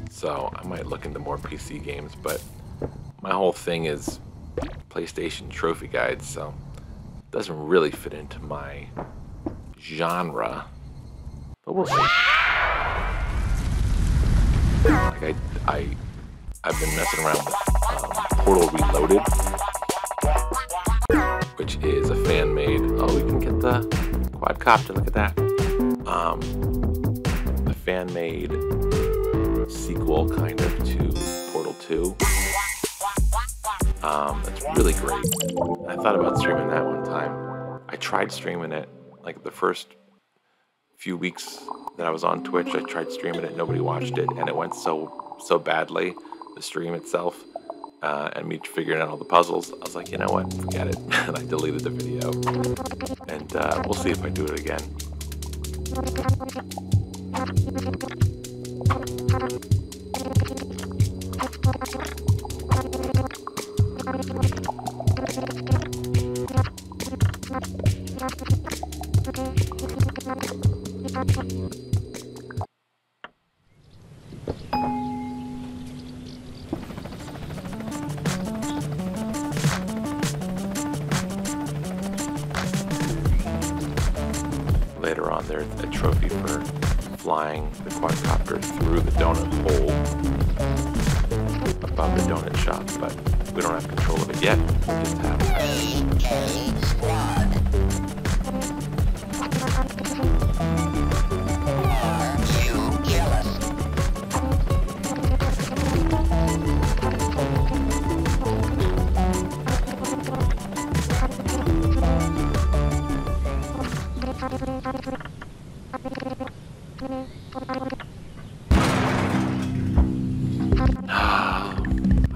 So I might look into more PC games, but my whole thing is PlayStation trophy guides, so it doesn't really fit into my genre. But we'll see. Like I've been messing around with Portal Reloaded, which is a fan-made. Oh, we can get the quadcopter. Look at that. A fan-made sequel kind of to Portal 2. That's really great. I thought about streaming that one time. I tried streaming it like the first few weeks that I was on Twitch. I tried streaming it, nobody watched it, and it went so badly, the stream itself, and me figuring out all the puzzles. I was like, you know what, forget it. And I deleted the video. And we'll see if I do it again. Later on, there's a trophy for flying the quadcopter through the donut hole above the donut shop, but we don't have control of it yet. We just have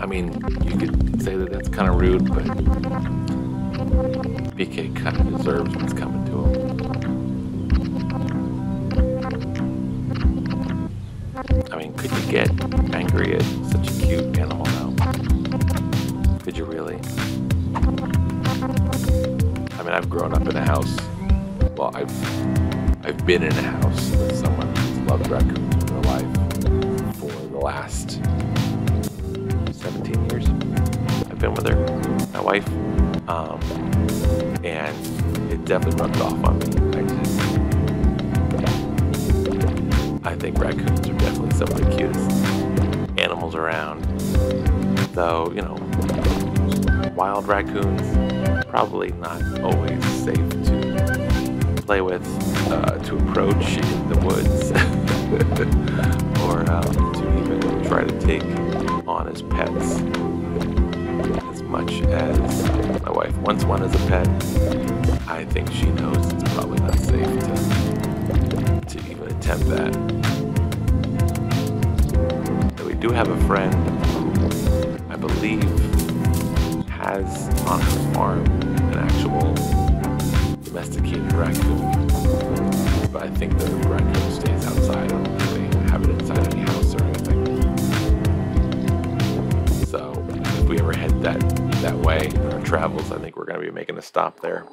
I mean, you could say that that's kind of rude, but BK kind of deserves what's coming to him. I mean, could you get angry at such a cute animal now? Could you really? I mean, I've grown up in a house. Well, I've been in a house with someone who's loved raccoons in their life for the last 17 years. I've been with her, my wife, and it definitely rubbed off on me. I think raccoons are definitely some of the cutest animals around. Though, you know, wild raccoons, probably not always safe to play with, to approach in the woods, or to even try to take on as pets. As much as my wife once wanted as a pet, I think she knows it's probably not safe to to even attempt that. But we do have a friend who I believe has on her farm an actual domesticated raccoon. But I think the raccoon stays outside. I don't think they have it inside any house or anything. So if we ever head that way in our travels, I think we're going to be making a stop there.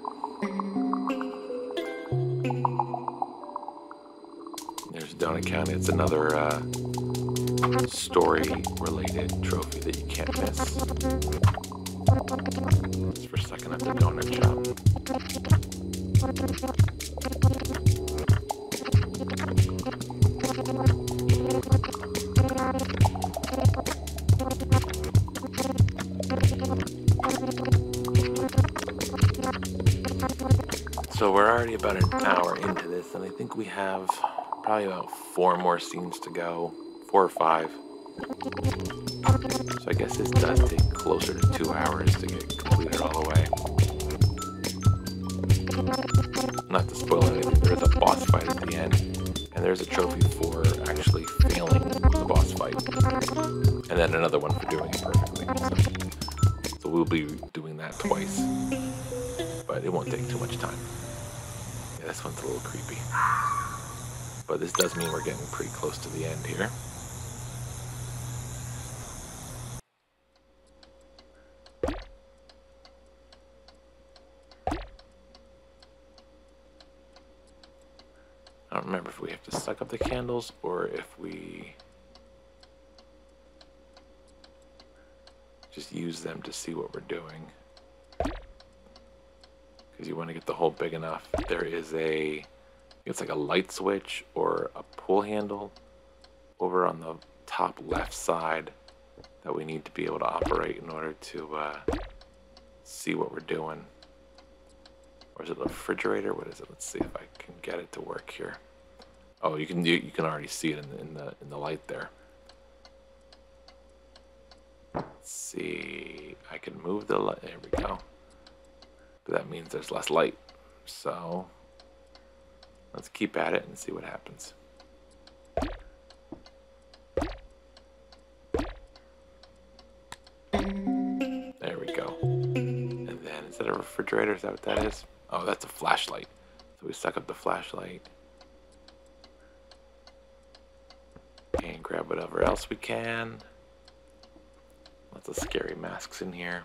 There's Donut County. It's another story-related trophy that you can't miss. Just for a second at the donut shop. So we're already about an hour into this, and I think we have probably about 4 more scenes to go, 4 or 5. So I guess this does take closer to 2 hours to get completed all the way. Not to spoil anything, there's a boss fight at the end, and there's a trophy for actually failing the boss fight, and then another one for doing it perfectly. So we'll be doing that twice, but it won't take too much time. Yeah, this one's a little creepy. But this does mean we're getting pretty close to the end here. I don't remember if we have to suck up the candles or if we just use them to see what we're doing. Because you want to get the hole big enough. There is it's like a light switch or a pull handle over on the top left side that we need to be able to operate in order to see what we're doing. Or is it a refrigerator? What is it? Let's see if I can get it to work here. Oh, you can already see it in the light there. Let's see. I can move the light. There we go. But that means there's less light. So let's keep at it and see what happens. There we go. And then is that a refrigerator? Is that what that is? Oh, that's a flashlight. So we suck up the flashlight. And grab whatever else we can. Lots of scary masks in here.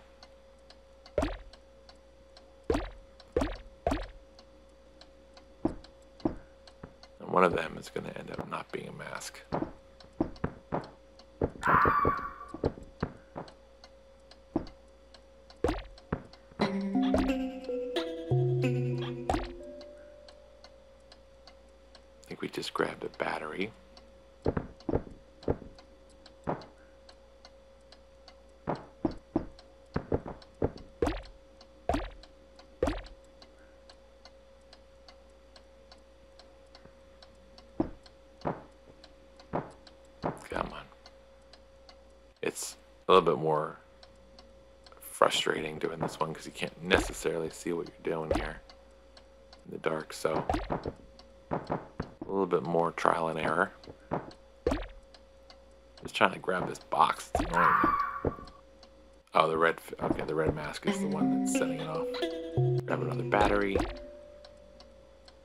And one of them is going to end up not being a mask. I think we just grabbed a battery. It's a little bit more frustrating doing this one because you can't necessarily see what you're doing here in the dark, so a little bit more trial and error. Just trying to grab this box, it's annoying me. Oh, the red mask is the one that's setting it off. Grab another battery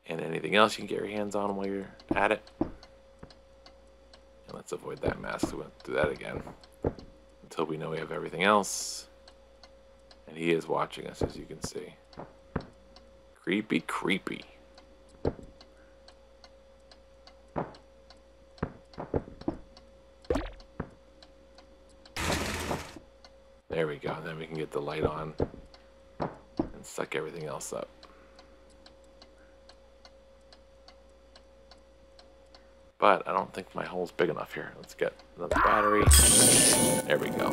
and anything else you can get your hands on while you're at it. And let's avoid that mask, so we won't do that again. Until we know we have everything else. And he is watching us, as you can see. Creepy, creepy. There we go. And then we can get the light on and suck everything else up. But I don't think my hole's big enough here. Let's get another battery. There we go.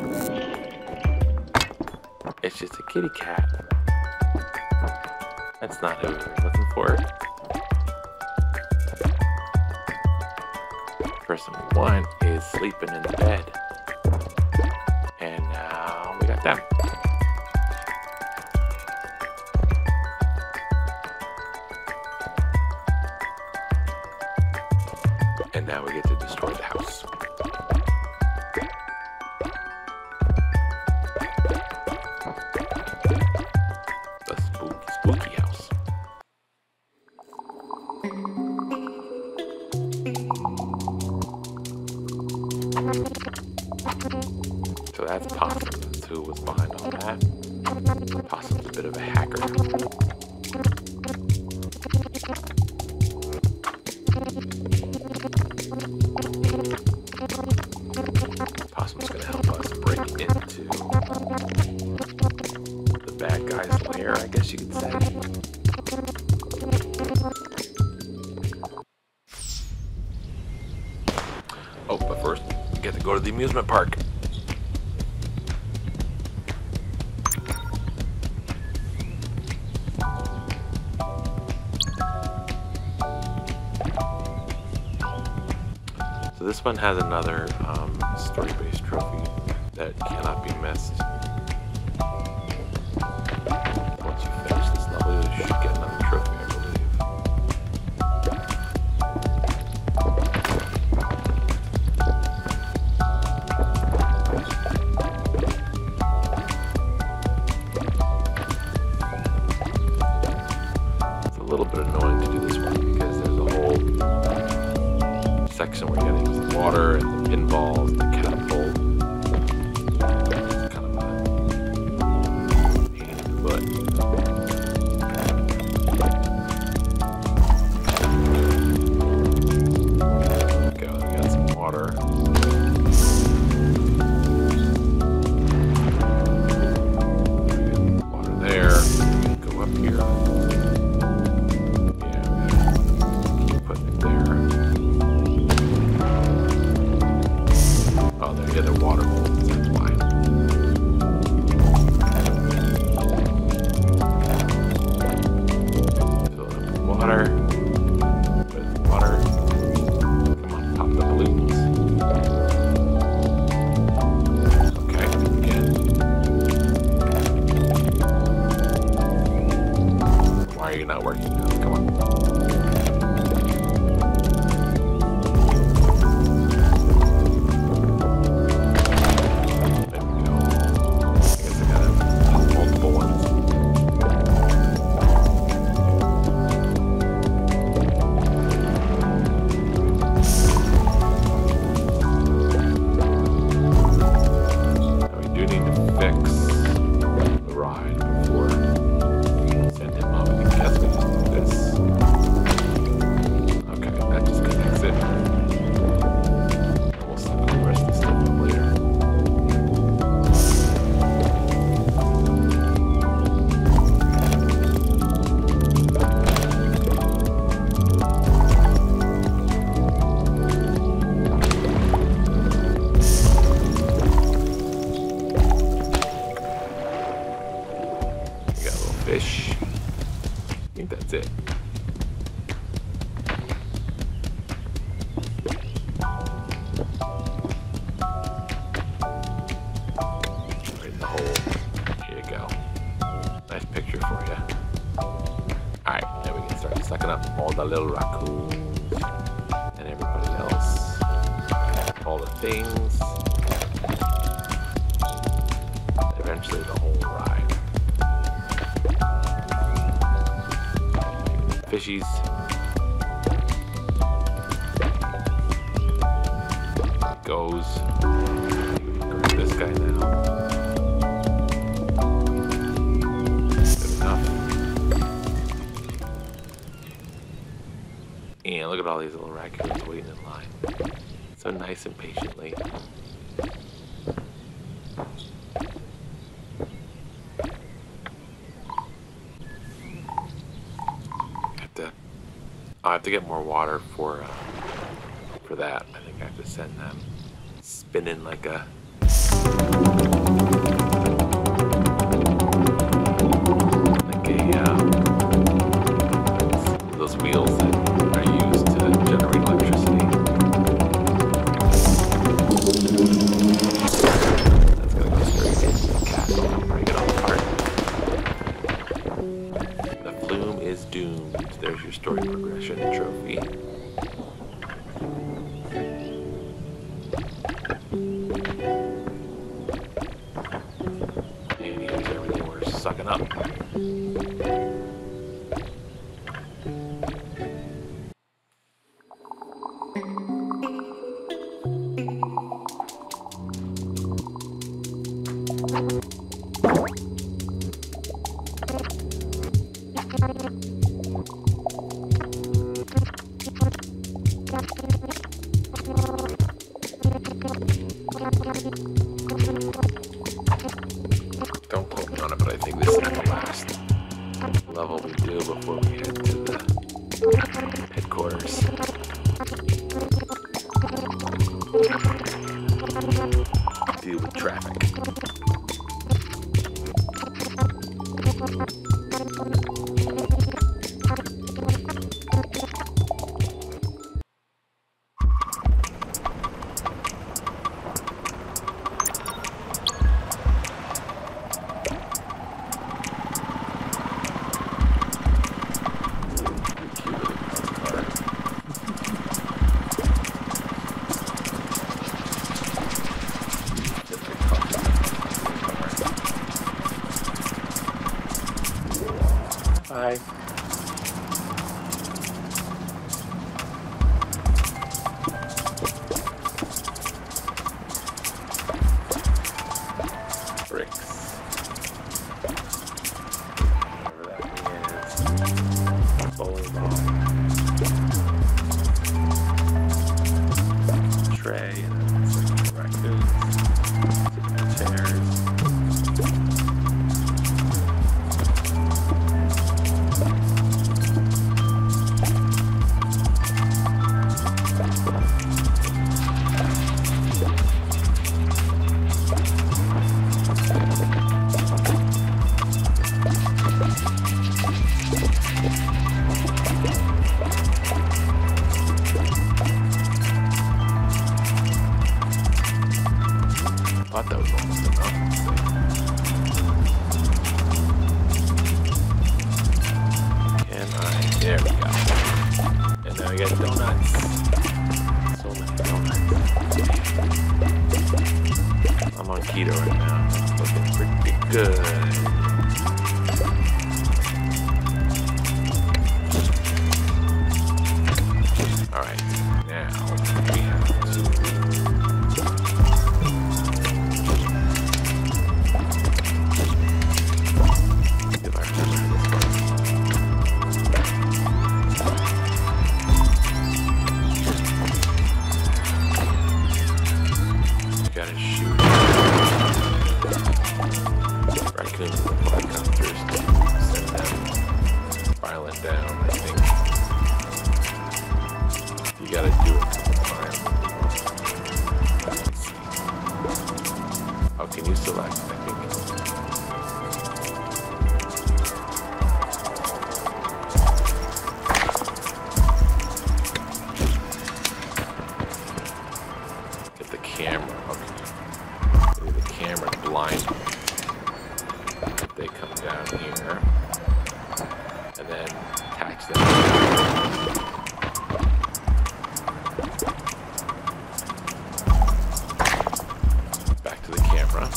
It's just a kitty cat. That's not who we were looking for. Person we want is sleeping in the bed. And now we got them. So that's Possum. That's who was behind all that. Possum's a bit of a hacker. Possum's gonna help us break into the bad guy's lair, I guess you could say. Oh, but first, we get to go to the amusement park. So this one has another story-based trophy that cannot be missed. Once you finish this level, you should get another trophy, I believe. It's a little bit annoying to do this one because there's a whole section where you gotta use the water and the pinballs, the catapult. It's kind of a pain in the butt. Okay, we got some water. Water there. Go up here. Yeah, keep putting it there. Oh, there, yeah, they're water balloons, that's why. Fill it up with water. With water. Come on, pop the balloons. Okay, again. Why are you not working now? Come on. Fish. I think that's it. Right in the hole. Here you go. Nice picture for you. Alright, now we can start sucking up all the little raccoons and everybody else. All the things. Eventually the whole ride. Fishies. Goes. Grab this guy now. Good enough. And look at all these little raccoons waiting in line. So nice and patiently. I have to get more water for that. I think I have to send them spinning like a those wheels that are used to generate electricity. That's gonna go straight into the castle and break it all apart. The Flume is doomed. There's your story progression trophy. And here's everything we're sucking up. Don't quote me on it, but I think this is the last level we do before we head to the headquarters. Deal with traffic. Bye. Bricks. Whatever that is. Bowling ball. Tray. And then it's like raccoons. Sitting in chairs. I thought that was almost enough. Can I? There we go. And now we got donuts. So many donuts. I'm on keto right now. Looking pretty good. Alright, now we have to gotta shoot raccoons and helicopters to send them spiraling down, I think. You gotta do it a couple times. Let's see. Oh, can you select? I think. Get the camera. Okay. Maybe the camera's blind. They come down here. And then attach them. Back to the camera.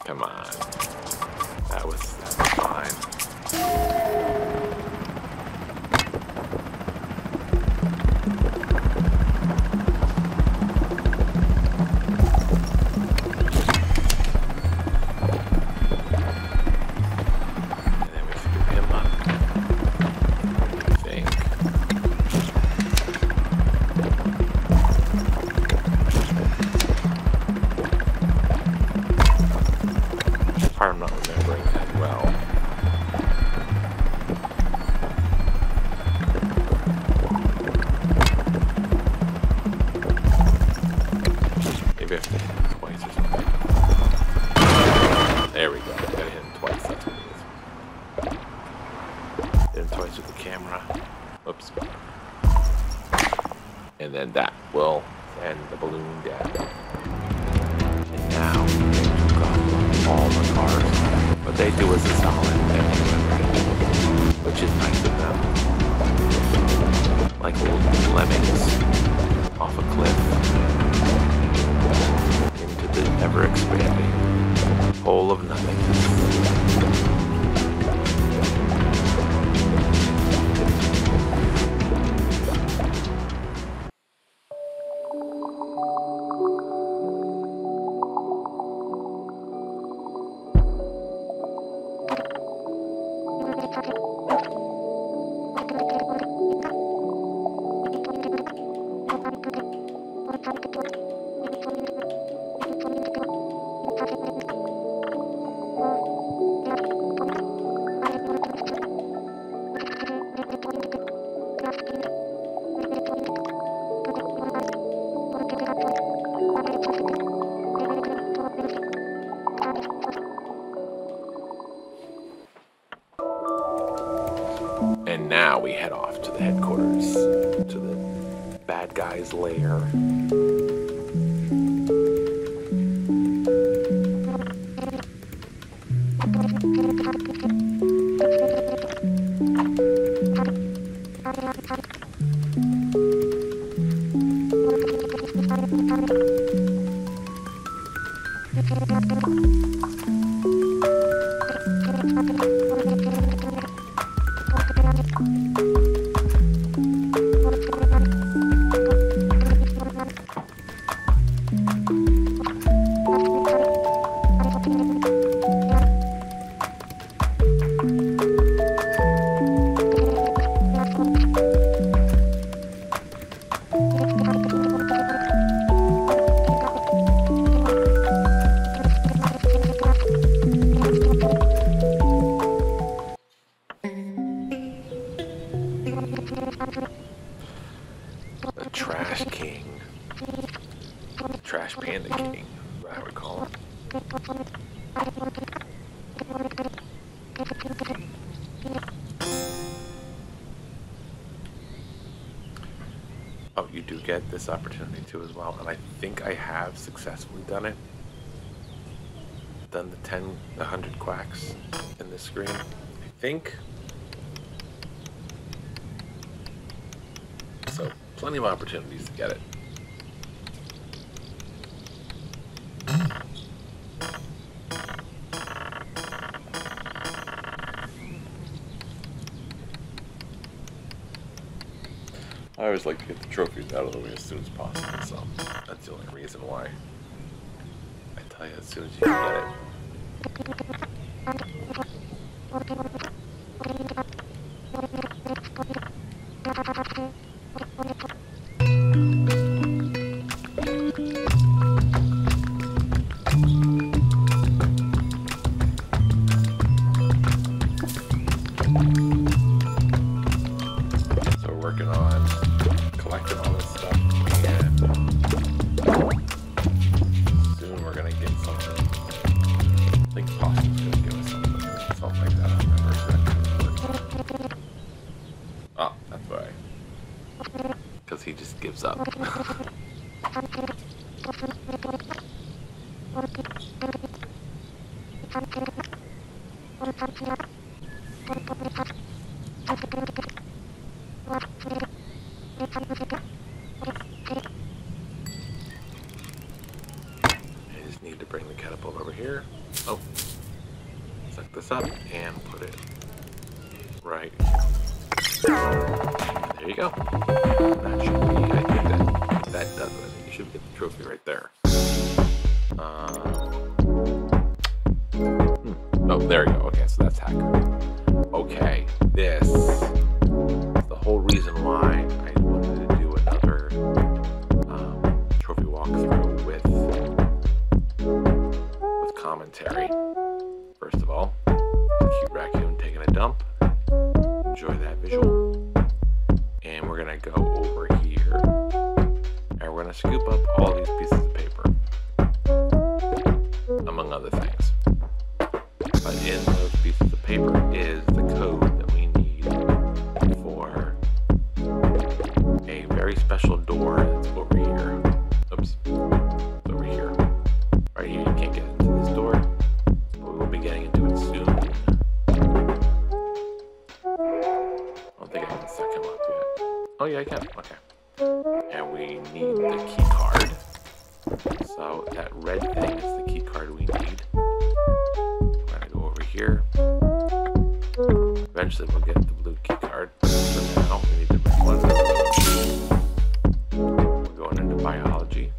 Come on. That was fine. And then we scoop him up. I think. Part I'm not remembering that well. Maybe I have to hit him twice or something. There we go. Gotta hit him twice. That's what it is. Hit him twice with the camera. Oops. And then that will send the balloon down. And now we've got all the cars. What they do is a solid which is nice of them. Like little lemmings off a cliff into the ever-expanding hole of nothingness. And now we head off to the headquarters, to the bad guy's lair. The Trash King. Trash Panda King, what I would call him. Oh, you do get this opportunity too as well, and I think I have successfully done it. Done the 100 quacks in this screen, I think. So, plenty of opportunities to get it. I always like to get the trophies out of the way as soon as possible, so that's the only reason why I tell you as soon as you can get it. He just gives up. I just need to bring the catapult over here. Oh, suck this up and put it right. There you go. That should be, I think that does it. You should get the trophy right there. Oh, there you go. Okay, so that's hacker. Okay, this is the whole reason why I wanted to do another trophy walkthrough with commentary. First of all, the cute raccoon taking a dump. Enjoy that visual. And we're gonna go over here and we're gonna scoop up all these pieces of paper, among other things. But in those pieces of paper is the code that we need for a very special door that's over here. Oops, it's over here. Right here, you can't get into this door, but we will be getting into it soon. I don't think I can set him up yet. Oh yeah, I can. Okay. And we need the key card. So that red thing is the key card we need. We're gonna go over here. Eventually we'll get the blue key card. For now, we need the red one. We're going into biology.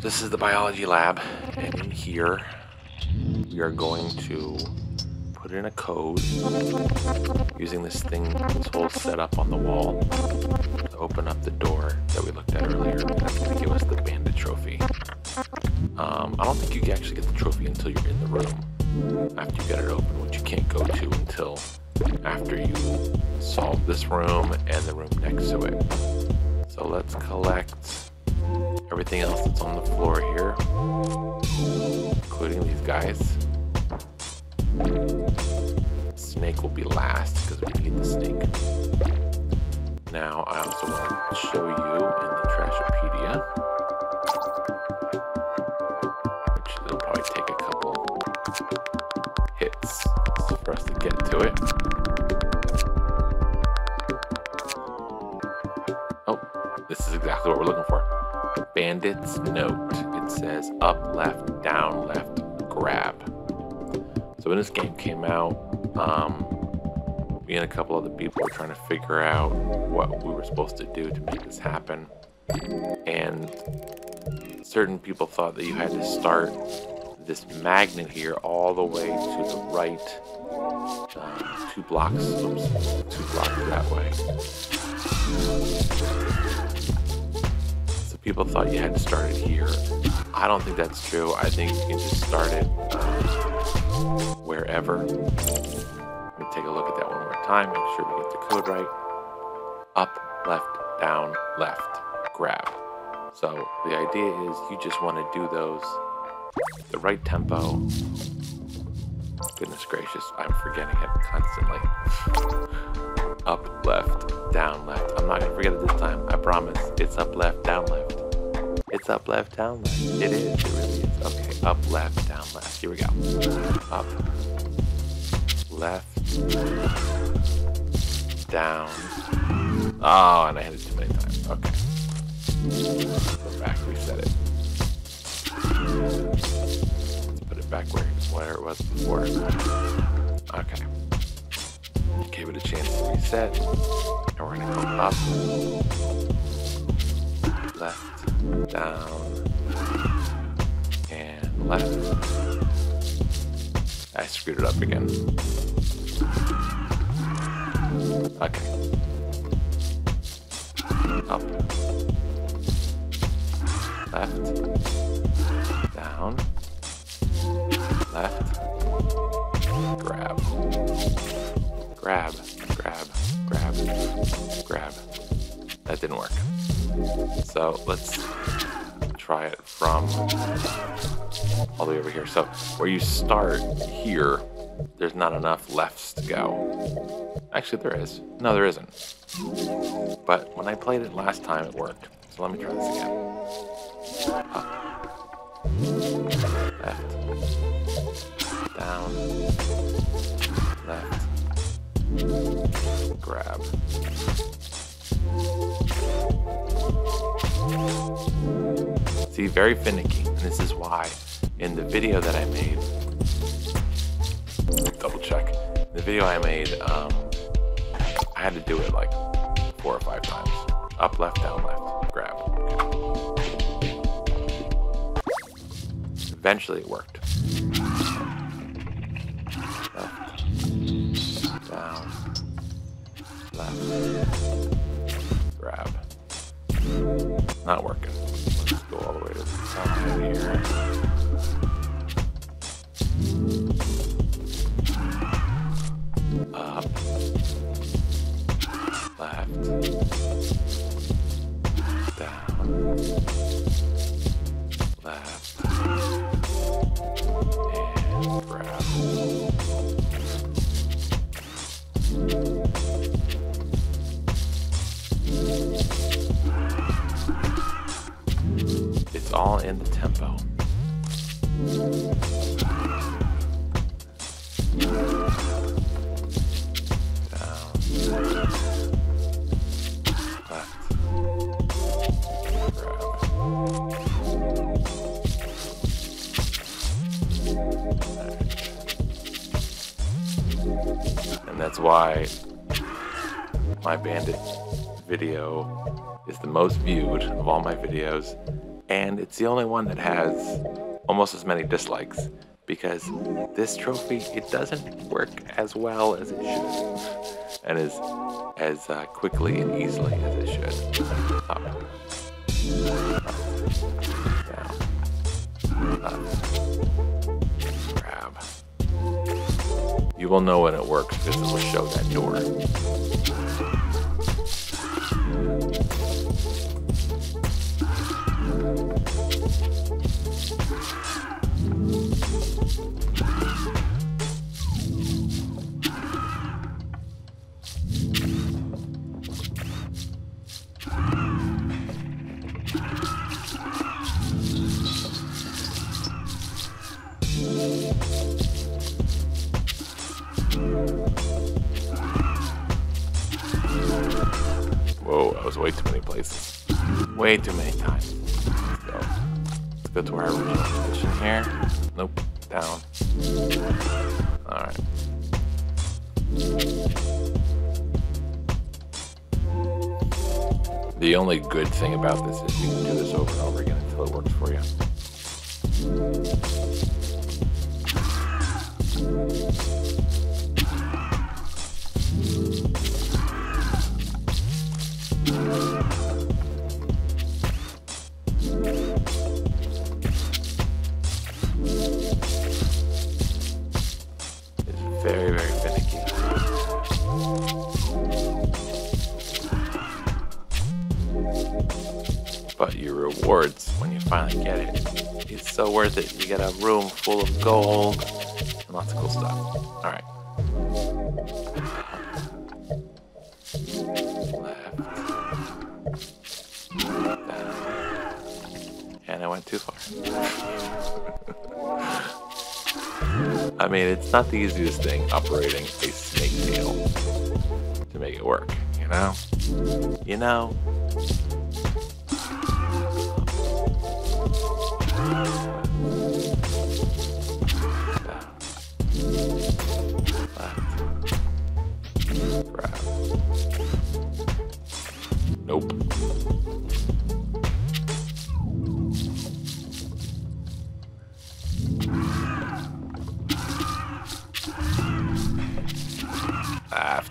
This is the biology lab, and in here we are going to put in a code using this thing, this whole setup on the wall. So room and the room next to it. So let's collect everything else that's on the floor here, including these guys. Snake will be last because we need the snake. Now I also want to show you in the Trashopedia, which will probably take a couple hits for us to get to it. Oh, this is exactly what we're looking for. Bandit's note. It says up, left, down, left, grab. So when this game came out, me and a couple other people were trying to figure out what we were supposed to do to make this happen. And certain people thought that you had to start this magnet here all the way to the right, 2 blocks that way. So people thought you had to start it here. I don't think that's true. I think you can just start it wherever. Let me take a look at that one more time, make sure we get the code right. Up, left, down, left, grab. So the idea is you just want to do those at the right tempo. Goodness gracious, I'm forgetting it constantly. Up, left, down, left. I'm not going to forget it this time, I promise. It's up, left, down, left. It's up, left, down, left. It is, it really is. Okay, up, left, down, left. Here we go. Up, left, down. Oh, and I hit it too many times. Okay. Go back, reset it. Let's put it back where it was before. Okay. Give it a chance to reset. And we're gonna go up, left, down, and left. I screwed it up again. Okay. Up, left, down, left, grab, grab, grab, grab, grab. That didn't work. So let's try it from all the way over here. So where you start here, there's not enough lefts to go. Actually, there is. No, there isn't. But when I played it last time, it worked. So let me try this again. Up, left, down, left, grab. See, very finicky, and this is why in the video that I made, double check, the video I made, I had to do it like 4 or 5 times. Up, left, down, left, grab. Eventually it worked. Left, down, left, grab. Not working. Let's go all the way to the side here. Up, left, down, left, and grab. It's all in the tempo. That's why my Bandit video is the most viewed of all my videos, and it's the only one that has almost as many dislikes, because this trophy, it doesn't work as well as it should, and as quickly and easily as it should. Up, down, up, grab. You will know when it works because it will show that door. was way too many places. Way too many times. Let's go to our original position here. Nope. Down. Alright. The only good thing about this is you can do this over and over again until it works for you. It's very, very finicky. But your rewards, when you finally get it, is so worth it. You get a room full of gold and lots of cool stuff. Alright. Left. Down. And I went too far. I mean, it's not the easiest thing operating a snake tail to make it work, you know? You know? Nope.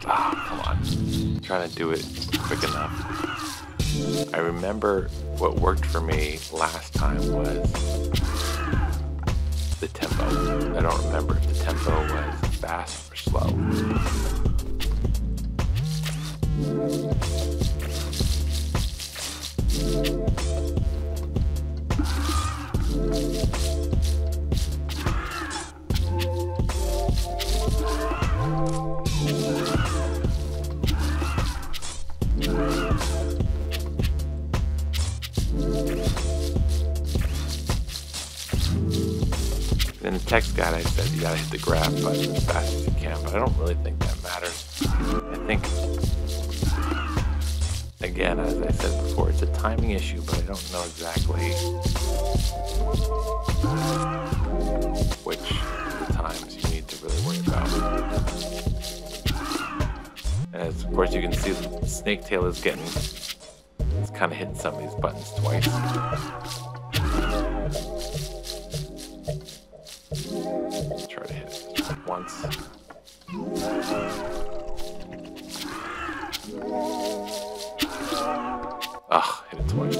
Come on. I'm trying to do it quick enough. I remember what worked for me last time was the tempo. I don't remember if the tempo was fast or slow. In the text guide I said you gotta hit the grab button as fast as you can, but I don't really think that matters. I think, again, as I said before, it's a timing issue, but I don't know exactly which of the times you need to really worry about. As of course you can see, the snake tail is it's kind of hitting some of these buttons twice. Try to hit it once. Ugh, hit it twice.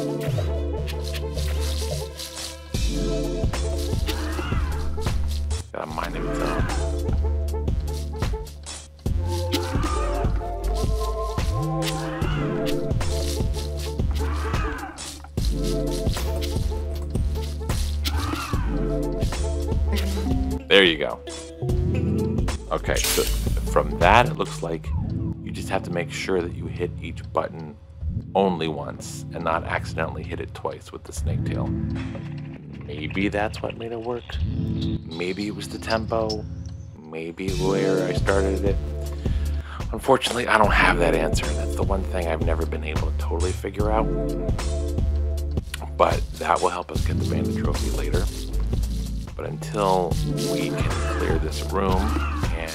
Got a mind of its own. There you go. Okay, so from that, it looks like you just have to make sure that you hit each button only once and not accidentally hit it twice with the snake tail. Maybe that's what made it work. Maybe it was the tempo. Maybe where I started it. Unfortunately, I don't have that answer, and that's the one thing I've never been able to totally figure out. But that will help us get the Bandit trophy later. But until we can clear this room and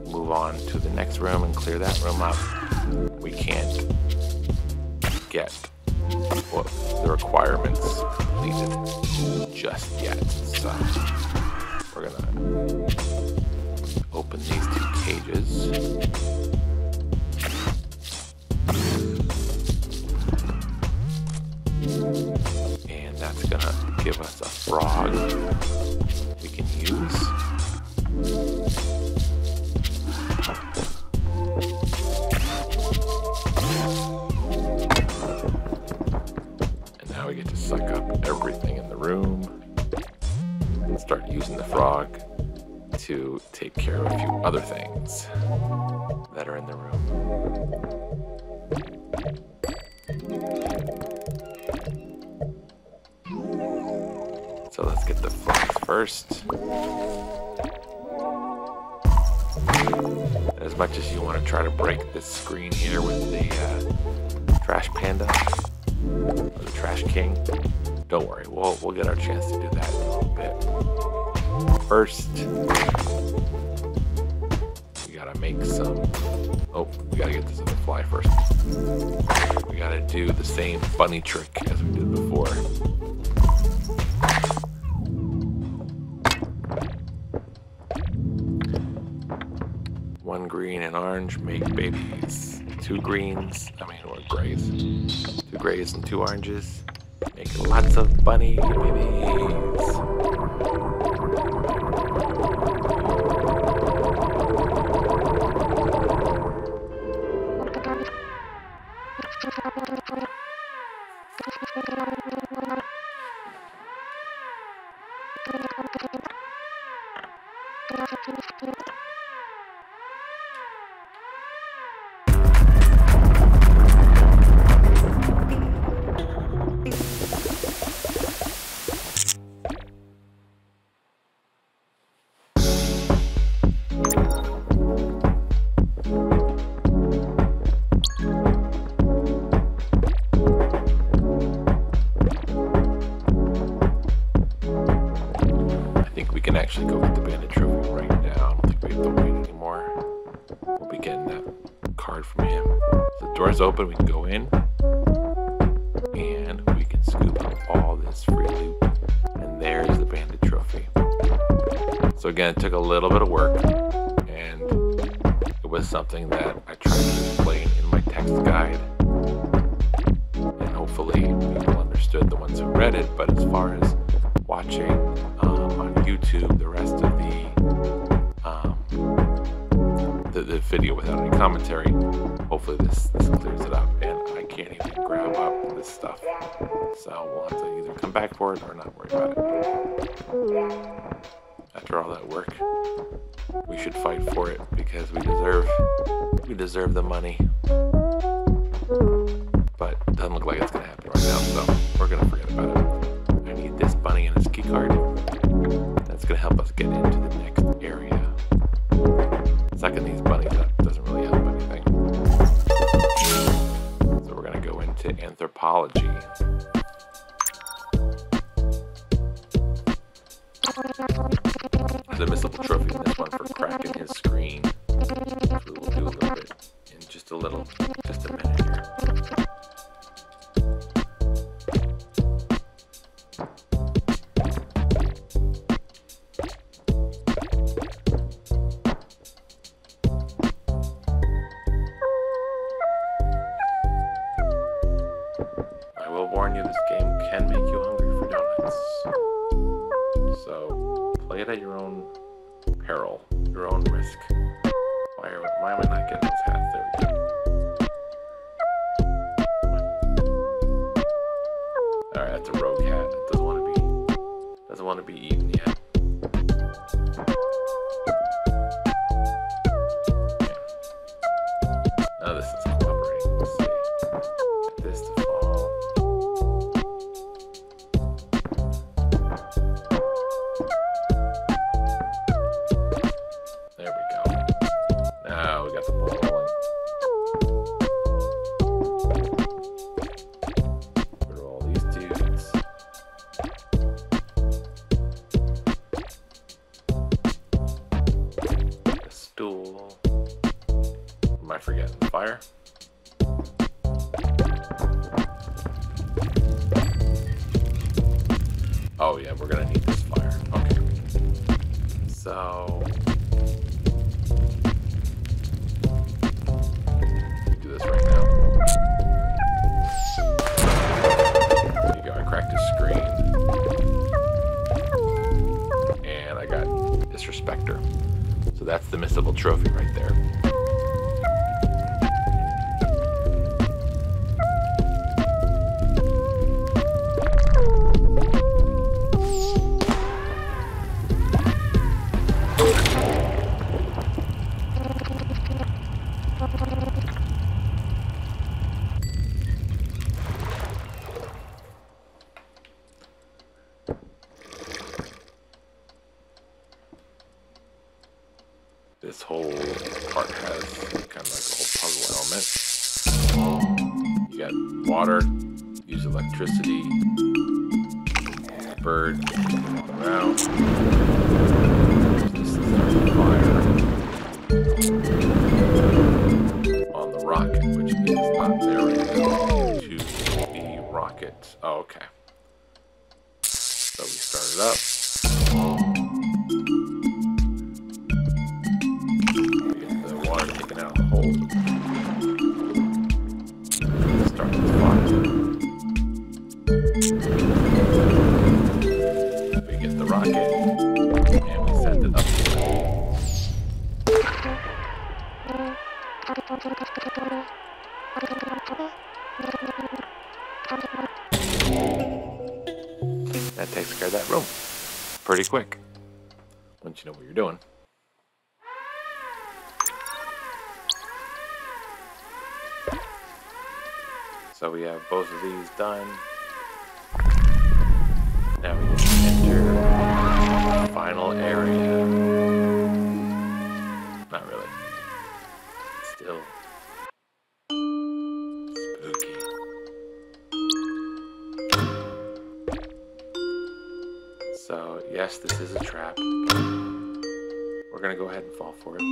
move on to the next room and clear that room up, we can't get the requirements completed just yet. So we're gonna open these two cages. And that's gonna give us a frog we can use. And now we get to suck up everything in the room and start using the frog to take care of a few other things that are in the room. So let's get the frogs first. As much as you want to try to break this screen here with the Trash Panda, or the Trash King. Don't worry, we'll get our chance to do that in a little bit. First, we gotta make some. Oh, we gotta get this other fly first. We gotta do the same bunny trick as we did before. One green and orange make babies. Two greens, or grays. Two grays and two oranges make lots of bunny babies. Actually go get the Bandit trophy right now. I don't think we have to wait anymore. We'll be getting that card from him. So the door's open, we can go in and we can scoop up all this free loot. And there's the Bandit trophy. So again, it took a little bit of work, and it was something that I tried to explain in my text guide. And hopefully people understood, the ones who read it. But as far as watching on YouTube the rest of the video without any commentary, hopefully this clears it up, and I can't even grab up this stuff, so we'll have to either come back for it or not worry about it. After all that work, we should fight for it because we deserve the money, but it doesn't look like it's gonna happen right now, so we're gonna forget about it. I need this bunny and his key card. That's gonna help us get into the next area. Sucking these bunnies up doesn't really help anything. So we're gonna go into anthropology. There's a missable trophy in this one for cracking his screen. We will do a little bit in just a minute here. Warn you, this game can make you hungry for donuts. So play it at your own peril, your own risk. Why am I not getting those hats? There we go. Alright, that's a rogue hat. It doesn't want to be eaten yet. Now this is cooperating. Let's see. Get this to fall. Fire. Oh yeah, we're gonna need this fire. Okay. So do this right now. There you go, I cracked his screen. And I got Disrespector. So that's the missable trophy right there. This whole part has kind of like a whole puzzle element. You get water, use electricity, bird, around. This is starting fire on the rocket, which is not there right now to the rocket. Oh, okay. So we start it up. We get the water taken out of the hole. Start the fire. We get the rocket and we send it up there. That takes care of that room pretty quick once you know what you're doing. So we have both of these done. Now we can enter the final area. Not really. Still spooky. So yes, this is a trap. We're gonna go ahead and fall for it.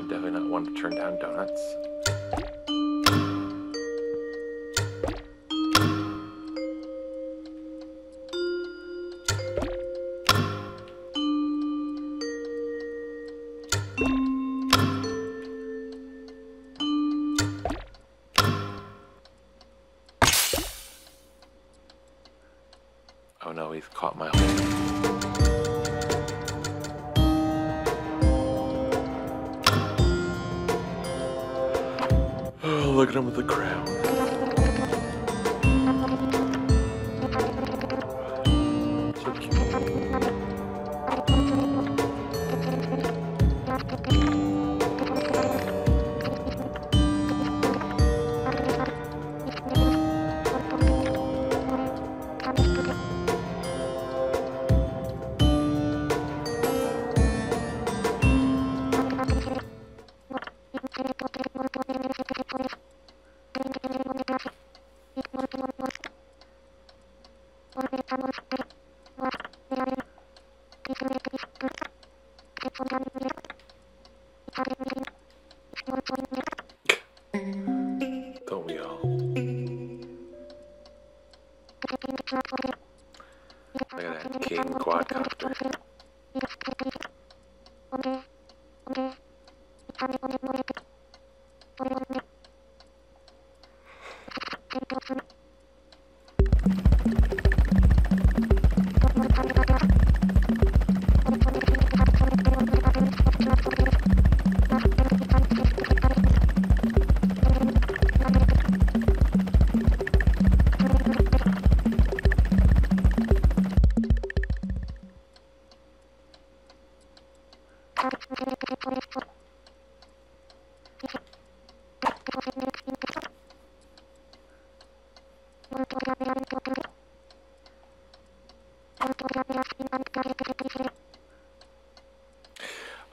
Definitely not one to turn down donuts. Oh no, he's caught my hold. Oh, look at him with the crown. So cute. Don't we all? Look at that king quadcopter.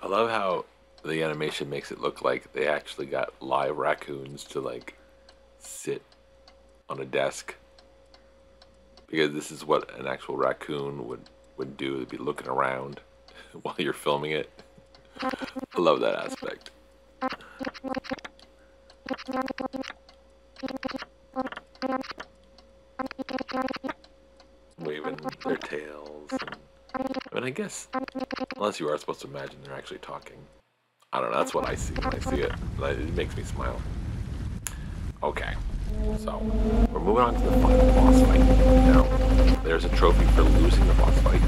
I love how the animation makes it look like they actually got live raccoons to like sit on a desk, because this is what an actual raccoon would do. They'd be looking around while you're filming it. I love that aspect. Waving their tails. I mean, I guess, unless you are supposed to imagine they're actually talking. I don't know, that's what I see when I see it. It makes me smile. Okay, so we're moving on to the final boss fight. Now, there's a trophy for losing the boss fight,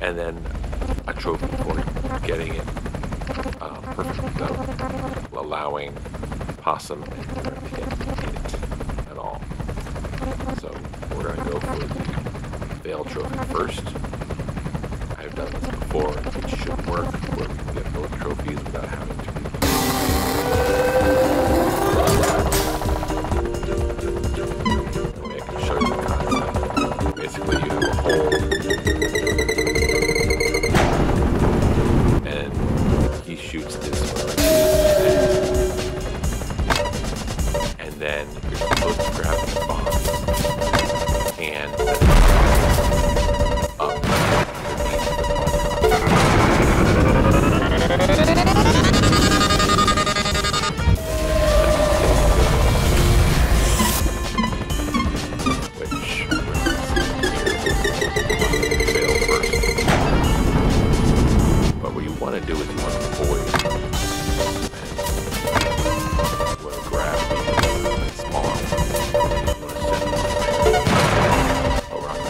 and then a trophy for getting it perfectly done, allowing Possum and Dinner to get it at all. So we're going to go for the fail trophy first. I've done this before, it should work, where we can get both trophies without having to I can show you the concept. Basically, you have a hole. want to do is you want to avoid and you want to grab the smaller one. You want to send it around.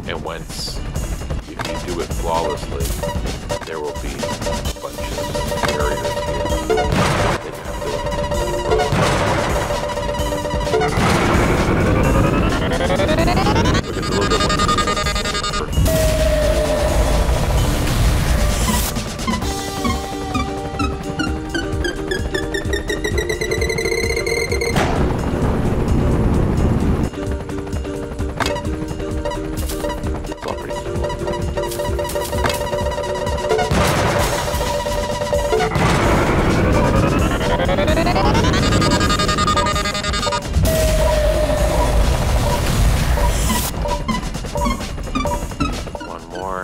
And once if you do it flawlessly, there will be a bunch of barriers here that you have to look at the little bit more. It's all pretty simple. One more.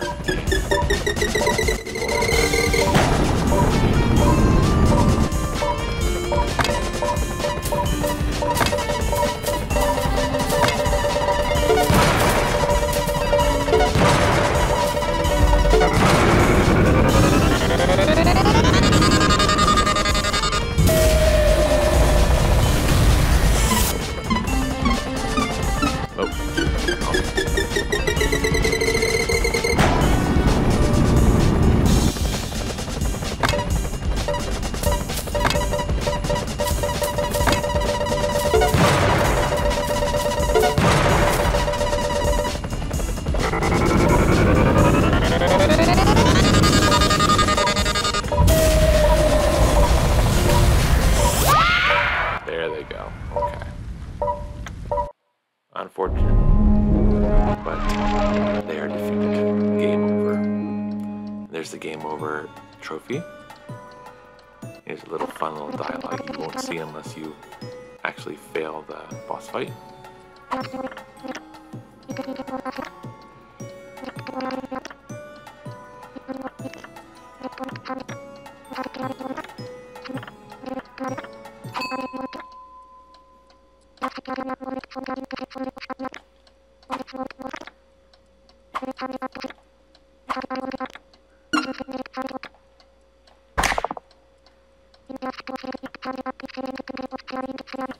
There they go. Okay. Unfortunate, but they are defeated. Game over. There's the game over trophy. Here's a little fun little dialogue you won't see unless you actually fail the boss fight.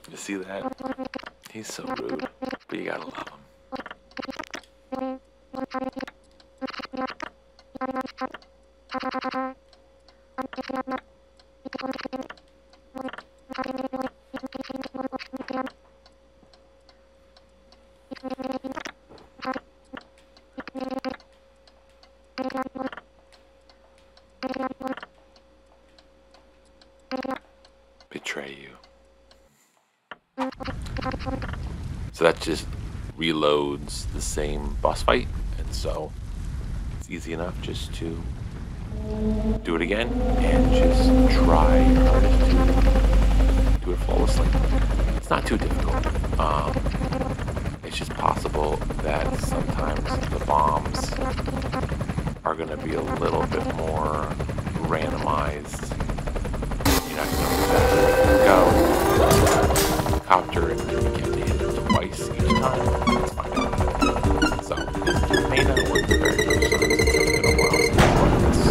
You see that? He's so rude, but you gotta love him. Betray you. So that just reloads the same boss fight, and so it's easy enough just to do it again and just try your hardest to do it flawlessly. It's not too difficult. It's just possible that sometimes the bombs are going to be a little bit more randomized. You're not going to know exactly where to go. Copter, and you have to hit it twice each time. That's fine. So this may not work very good. So it's been a while since I've run this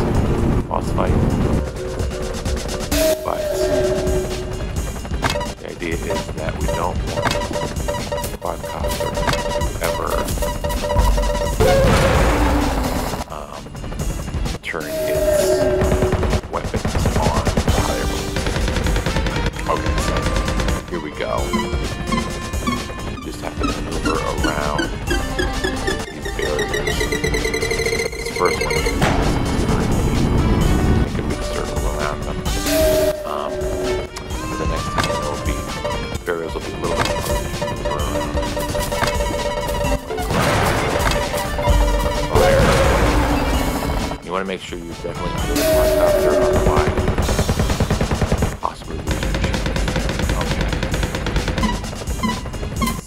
boss fight. But the idea is that we don't want Quadcopter to ever turn its weapons on entirely. Okay, so here we go. Just have to maneuver around these barriers. This first one is make a big circle around them. For the next time, it'll be barriers will be a little bit more around. Fire. You want to make sure you definitely do the Quadcopter, otherwise possibly lose your chance.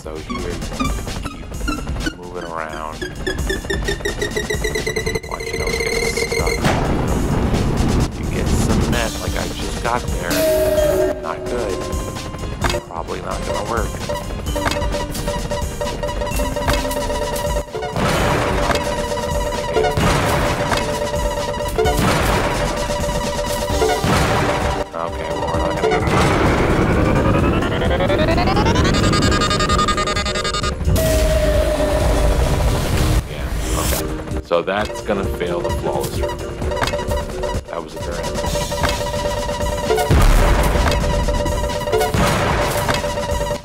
So here, keep moving around. Watch you don't get stuck. It's gonna fail the flawless room. That was a very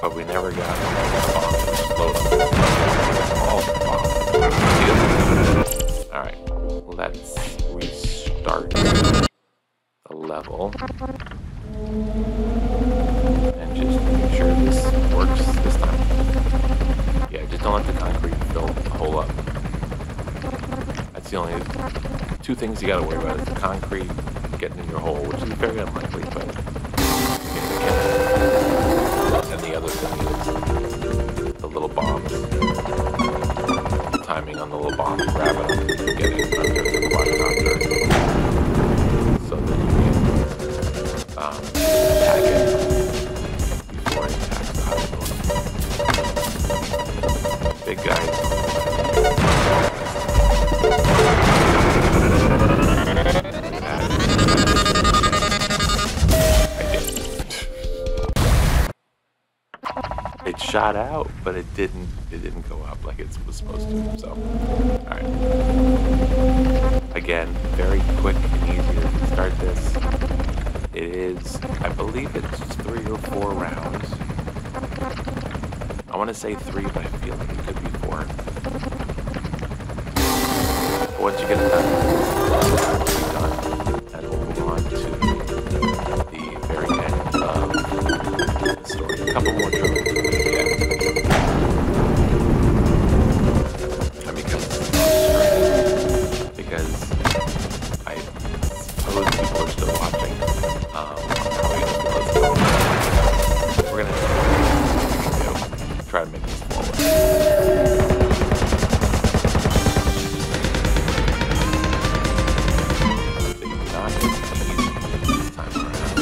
but we never got the bomb. Alright, let's restart the level and just make sure this works this time. Yeah, just don't let the concrete fill the hole up. That's the only two things you gotta worry about, is the concrete getting in your hole, which is very unlikely, but and the other thing is the little bombs. Timing on the little bombs, grab it and get it under the quadcopter so that you can attack it before it attacks the high. Big guy. It shot out, but it didn't go up like it was supposed to. So, alright. Again, very quick and easy to start this. It is, I believe it's 3 or 4 rounds. I want to say 3, but I feel like it could be 4. But once you get it done, you're done. And we'll move on to the very end of the story. A couple more trophies. Because I suppose people are still watching. We're gonna try to make this flawless. Not easy this time around.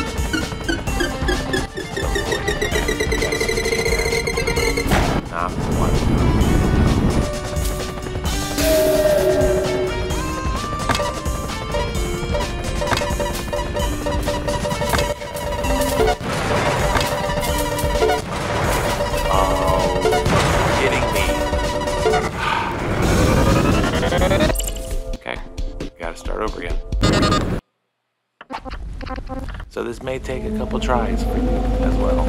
Not one. Over again. So this may take a couple tries for you as well.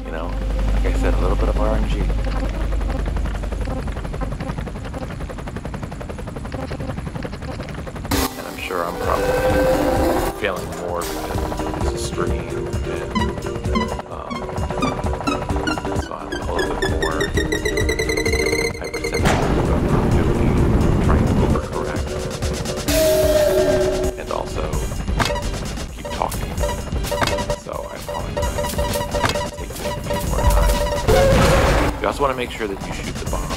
You know, like I said, a little bit of RNG. And I'm sure I'm probably failing more because it's a stream and so I'm a little bit more hypersensitive to what I'm doing, trying to overcorrect. And also keep talking. So I apologize. It takes me more time. You also want to make sure that you shoot the bomb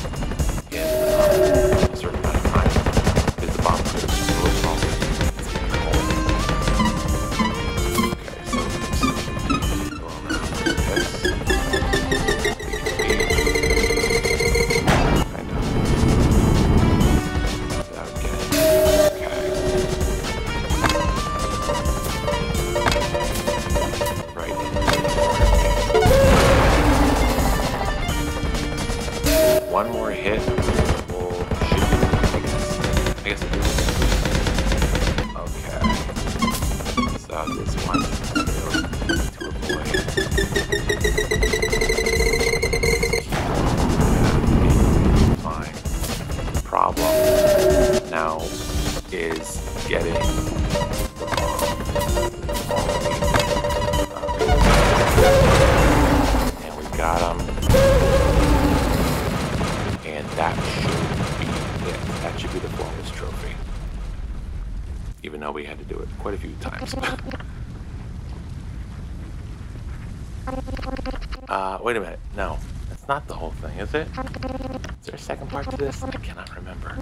in a certain amount of time, because the bomb could have exploded all the way. Okay, so let's go around with this. Kind of. Without getting. One more hit will shoot, I guess it is. Okay. So this one to avoid. Fine. The problem now is getting the bomb. And we got him. And that should be it. That should be the flawless trophy. Even though we had to do it quite a few times. Wait a minute. No, that's not the whole thing, is it? Is there a second part to this? I cannot remember.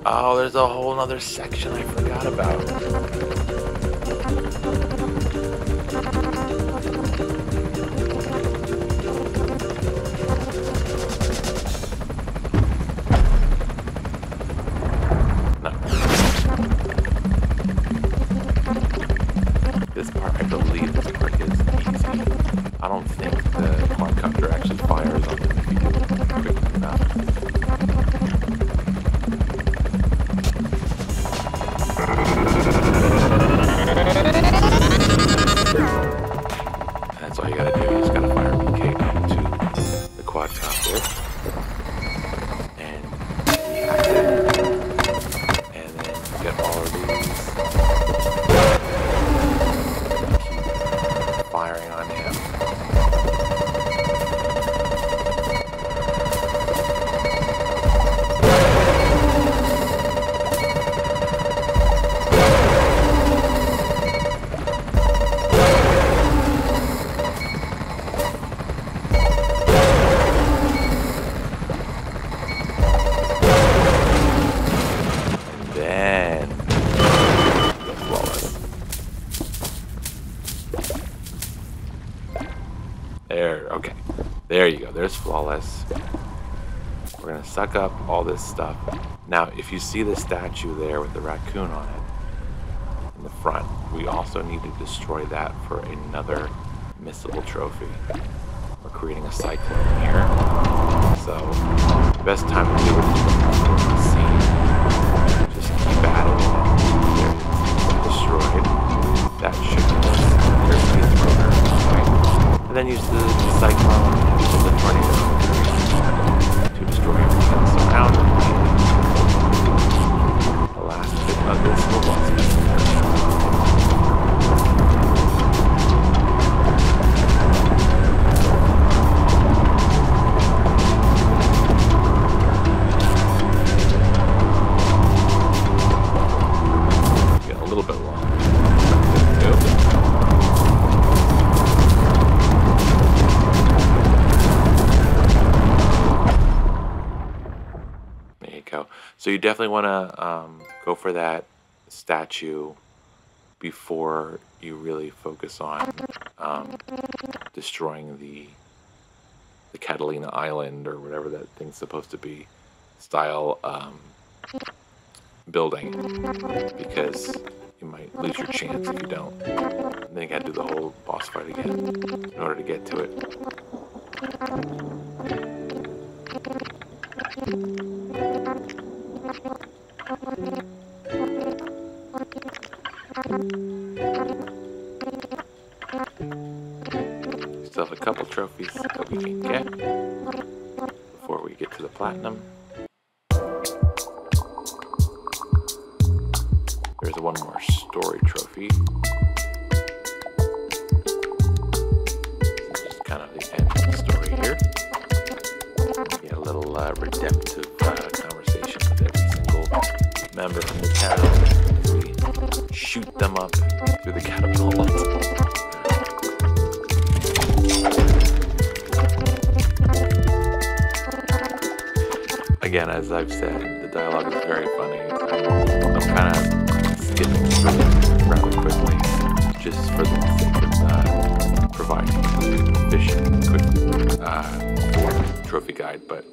Oh, there's a whole nother section I forgot about. No. There, okay. There you go. There's Flawless. We're going to suck up all this stuff. Now, if you see the statue there with the raccoon on it in the front, we also need to destroy that for another missable trophy. We're creating a cyclone here. So, the best time to do it is when you see. Just keep at it. There, destroyed. That should be us. There's the Dethroner. Right? And then use the cyclone and the tornado to destroy everything surrounding me. The last bit of this will boss. Get a little bit long. So you definitely want to go for that statue before you really focus on destroying the Catalina Island or whatever that thing's supposed to be style building, because you might lose your chance if you don't. And then you got to do the whole boss fight again in order to get to it. Still have a couple trophies that we can get before we get to the platinum. There's one more story trophy. This is kind of the end of the story here. Get a little redemptive conversation with every single member from the town. We shoot them up through the catapult. Again, as I've said, the dialogue is very funny. I'm kind of skipping through it rather quickly, just for the sake of providing an efficient, quick trophy guide. But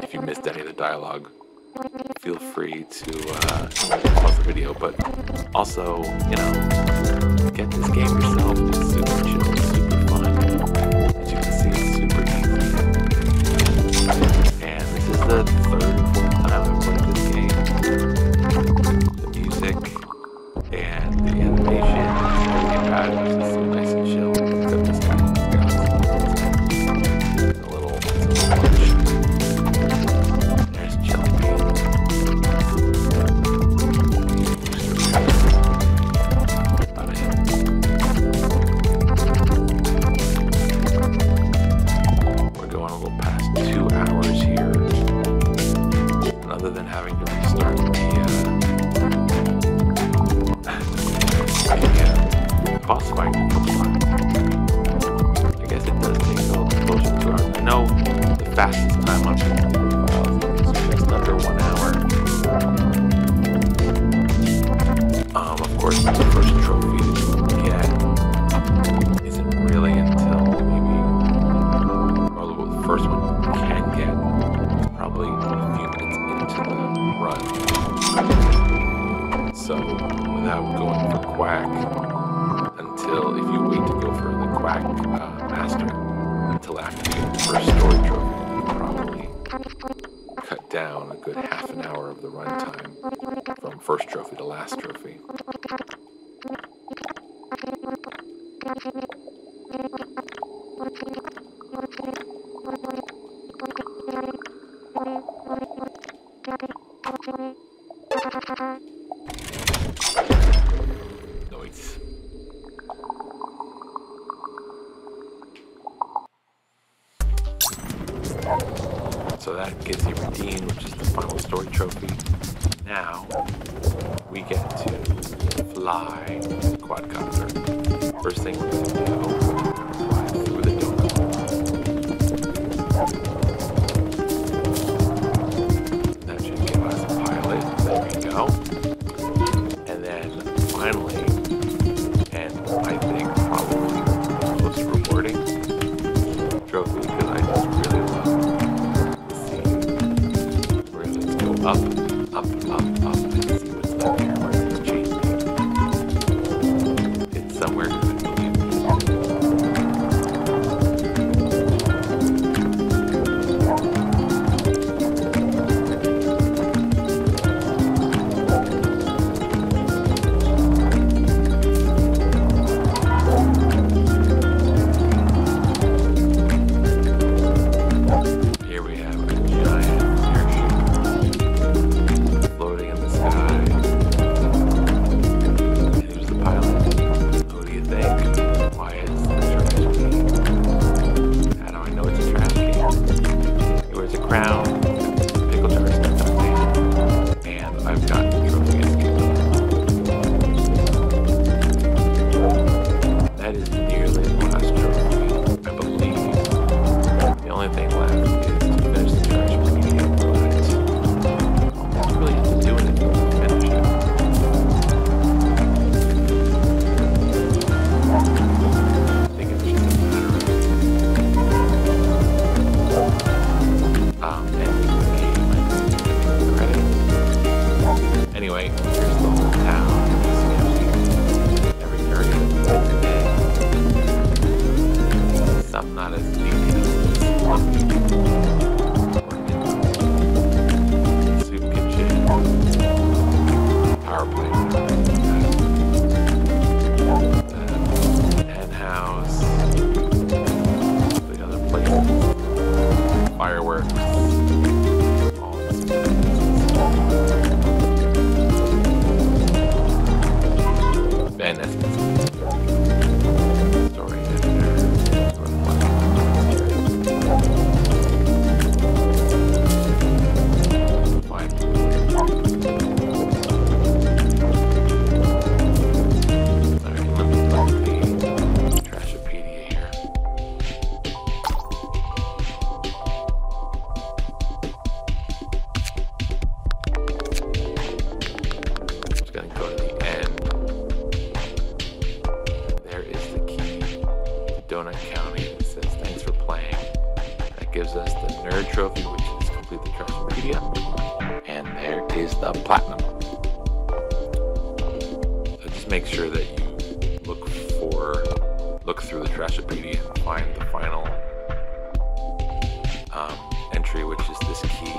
if you missed any of the dialogue, feel free to pause the video. But also, you know, get this game yourself. It's super chill, it's super fun. As you can see, it's super easy. And this is the third or fourth time I've played this game. The music and the animation, everything about it is just so nice and chill. Except this guy, a little much. There's Jelly Bean. We're going a little past 2 hours here. And other than having to restart the boss fight a couple times, I guess it does take a little bit closer to 2 hours. I know the fastest time on PS4 files is just under 1 hour. Of course, the first trophy that you get isn't really until maybe, or the first one you can get is probably a few minutes into the run. So, without going for Quack, until, if you wait to go for the Quack Master, until after you get the first story trophy, you probably cut down a good half an hour of the runtime from first trophy to last trophy. Nice. So that gets you redeemed, which is the final story trophy. Now we get to fly the quadcopter. First thing we're going to do, fly through the donut. That should give us a pilot. There we go. And then finally, and I think probably the most third trophy, which is complete the Trashopedia, and there is the platinum. So just make sure that you look through the Trashopedia and find the final entry, which is this key,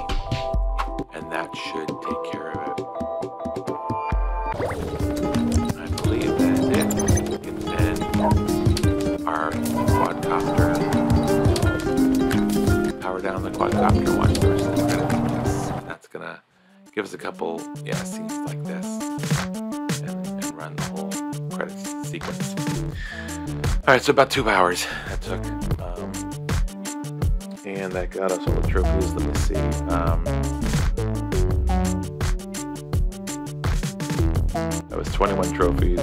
and that should take care of it. I believe that is it. We can end our quadcopter. Power down the quadcopter, watch the rest of the credits. That's gonna give us a couple scenes like this, and run the whole credits sequence. Alright, so about 2 hours that took. And that got us all the trophies. Let me see. That was 21 trophies,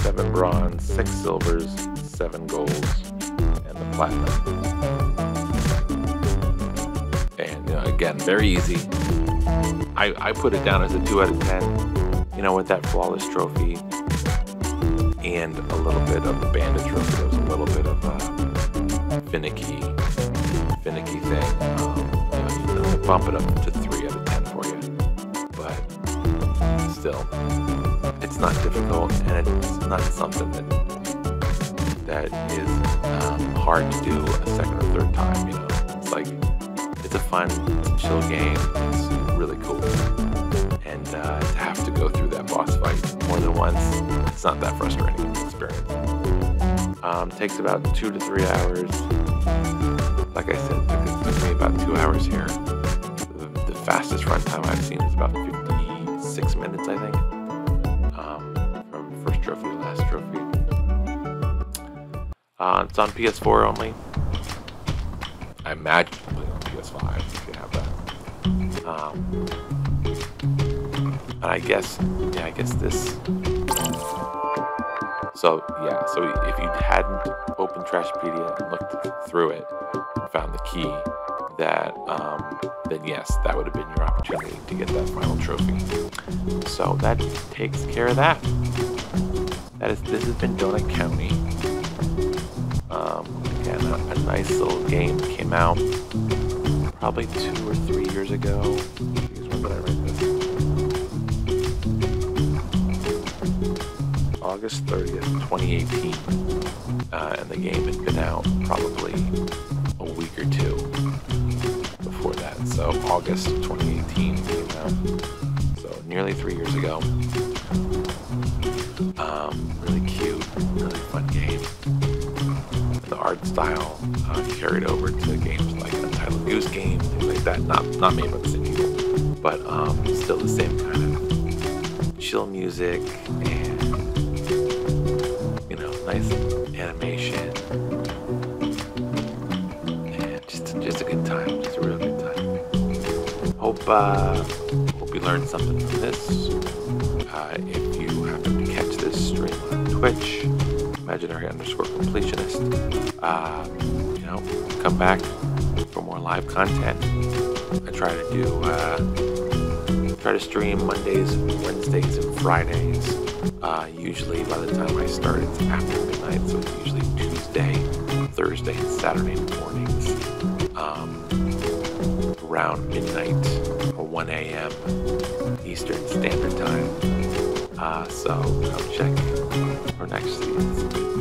7 bronze, 6 silvers, 7 golds, and the platinum. And again, very easy. I put it down as a 2 out of 10. With that flawless trophy and a little bit of the bandit trophy. There was a little bit of finicky thing. Bump it up to 3 out of 10 for you, but still, it's not difficult, and it's not something that is hard to do a second or third time. It's a fun, chill game. It's really cool, and to have to go through that boss fight more than once, it's not that frustrating experience. Takes about 2 to 3 hours. Like I said, it took me about 2 hours here. The fastest run time I've seen is about 56 minutes, I think. From first trophy to last trophy. It's on PS4 only. I imagine it's on PS5 if you have that. And I guess this. So if you hadn't opened Trashopedia and looked through it and found the key, then yes, that would have been your opportunity to get that final trophy. So that takes care of that. This has been Donut County. Again, a nice little game. Came out probably 2 or 3 years ago. Jeez, when did I write this? August 30th, 2018, and the game had been out probably a week or 2 before that. So August 2018 came out, so nearly 3 years ago. Really cute, really fun game. And the art style carried over to games like Untitled Goose Game, things like that. Not made by the same people, but still the same kind of chill music and nice animation, and just a good time, just a real good time. Hope you learned something from this. If you happen to catch this stream on Twitch, imaginary_completionist, come back for more live content. I try to stream Mondays, Wednesdays, and Fridays. Usually by the time I start, it's after midnight, so it's usually Tuesday, Thursday, and Saturday mornings, around midnight or 1 a.m. Eastern Standard Time. So come check, or actually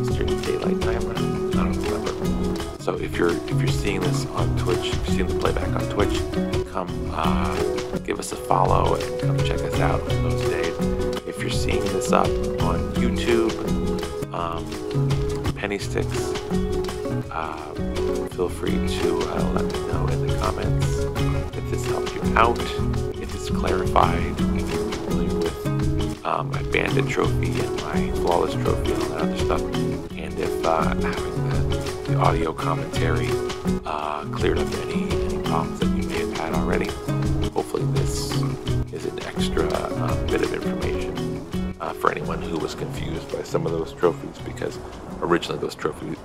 Eastern Daylight Time. I don't remember. So if you're seeing this on Twitch, if you're seeing the playback on Twitch, come give us a follow and come check us out on those days. If you're seeing this up on YouTube, Penny Sticks, feel free to let me know in the comments if this helped you out, if this clarified, if you're familiar with my Bandit trophy and my Flawless trophy and all that other stuff, and if having the audio commentary cleared up any problems that you may have had already. Hopefully this is an extra bit of information for anyone who was confused by some of those trophies, because originally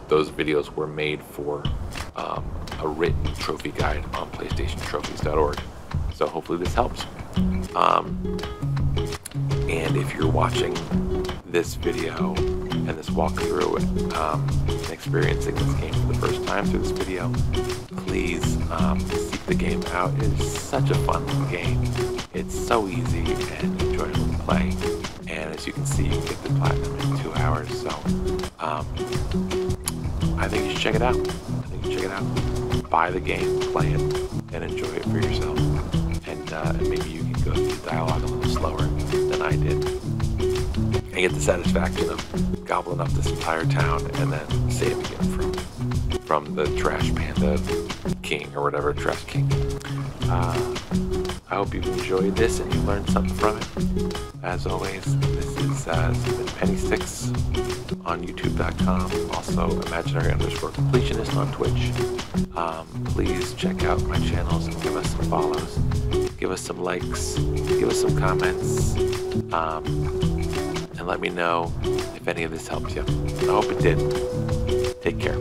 those videos were made for a written trophy guide on PlayStationTrophies.org. So hopefully this helps. And if you're watching this video and and this walkthrough, experiencing this game for the first time through this video, please seek the game out. It is such a fun game. It's so easy and enjoyable to play. And as you can see, you can get the platinum in 2 hours. So I think you should check it out. Buy the game, play it, and enjoy it for yourself. And maybe you can go through the dialogue a little slower than I did. And get the satisfaction of gobbling up this entire town and then saving it from the Trash Panda King or whatever, Trash King. I hope you've enjoyed this and you learned something from it. As always, this is Penny Sticks on YouTube.com. Also, imaginary_completionist on Twitch. Please check out my channels and give us some follows. Give us some likes. Give us some comments. And let me know if any of this helps you. I hope it did. Take care.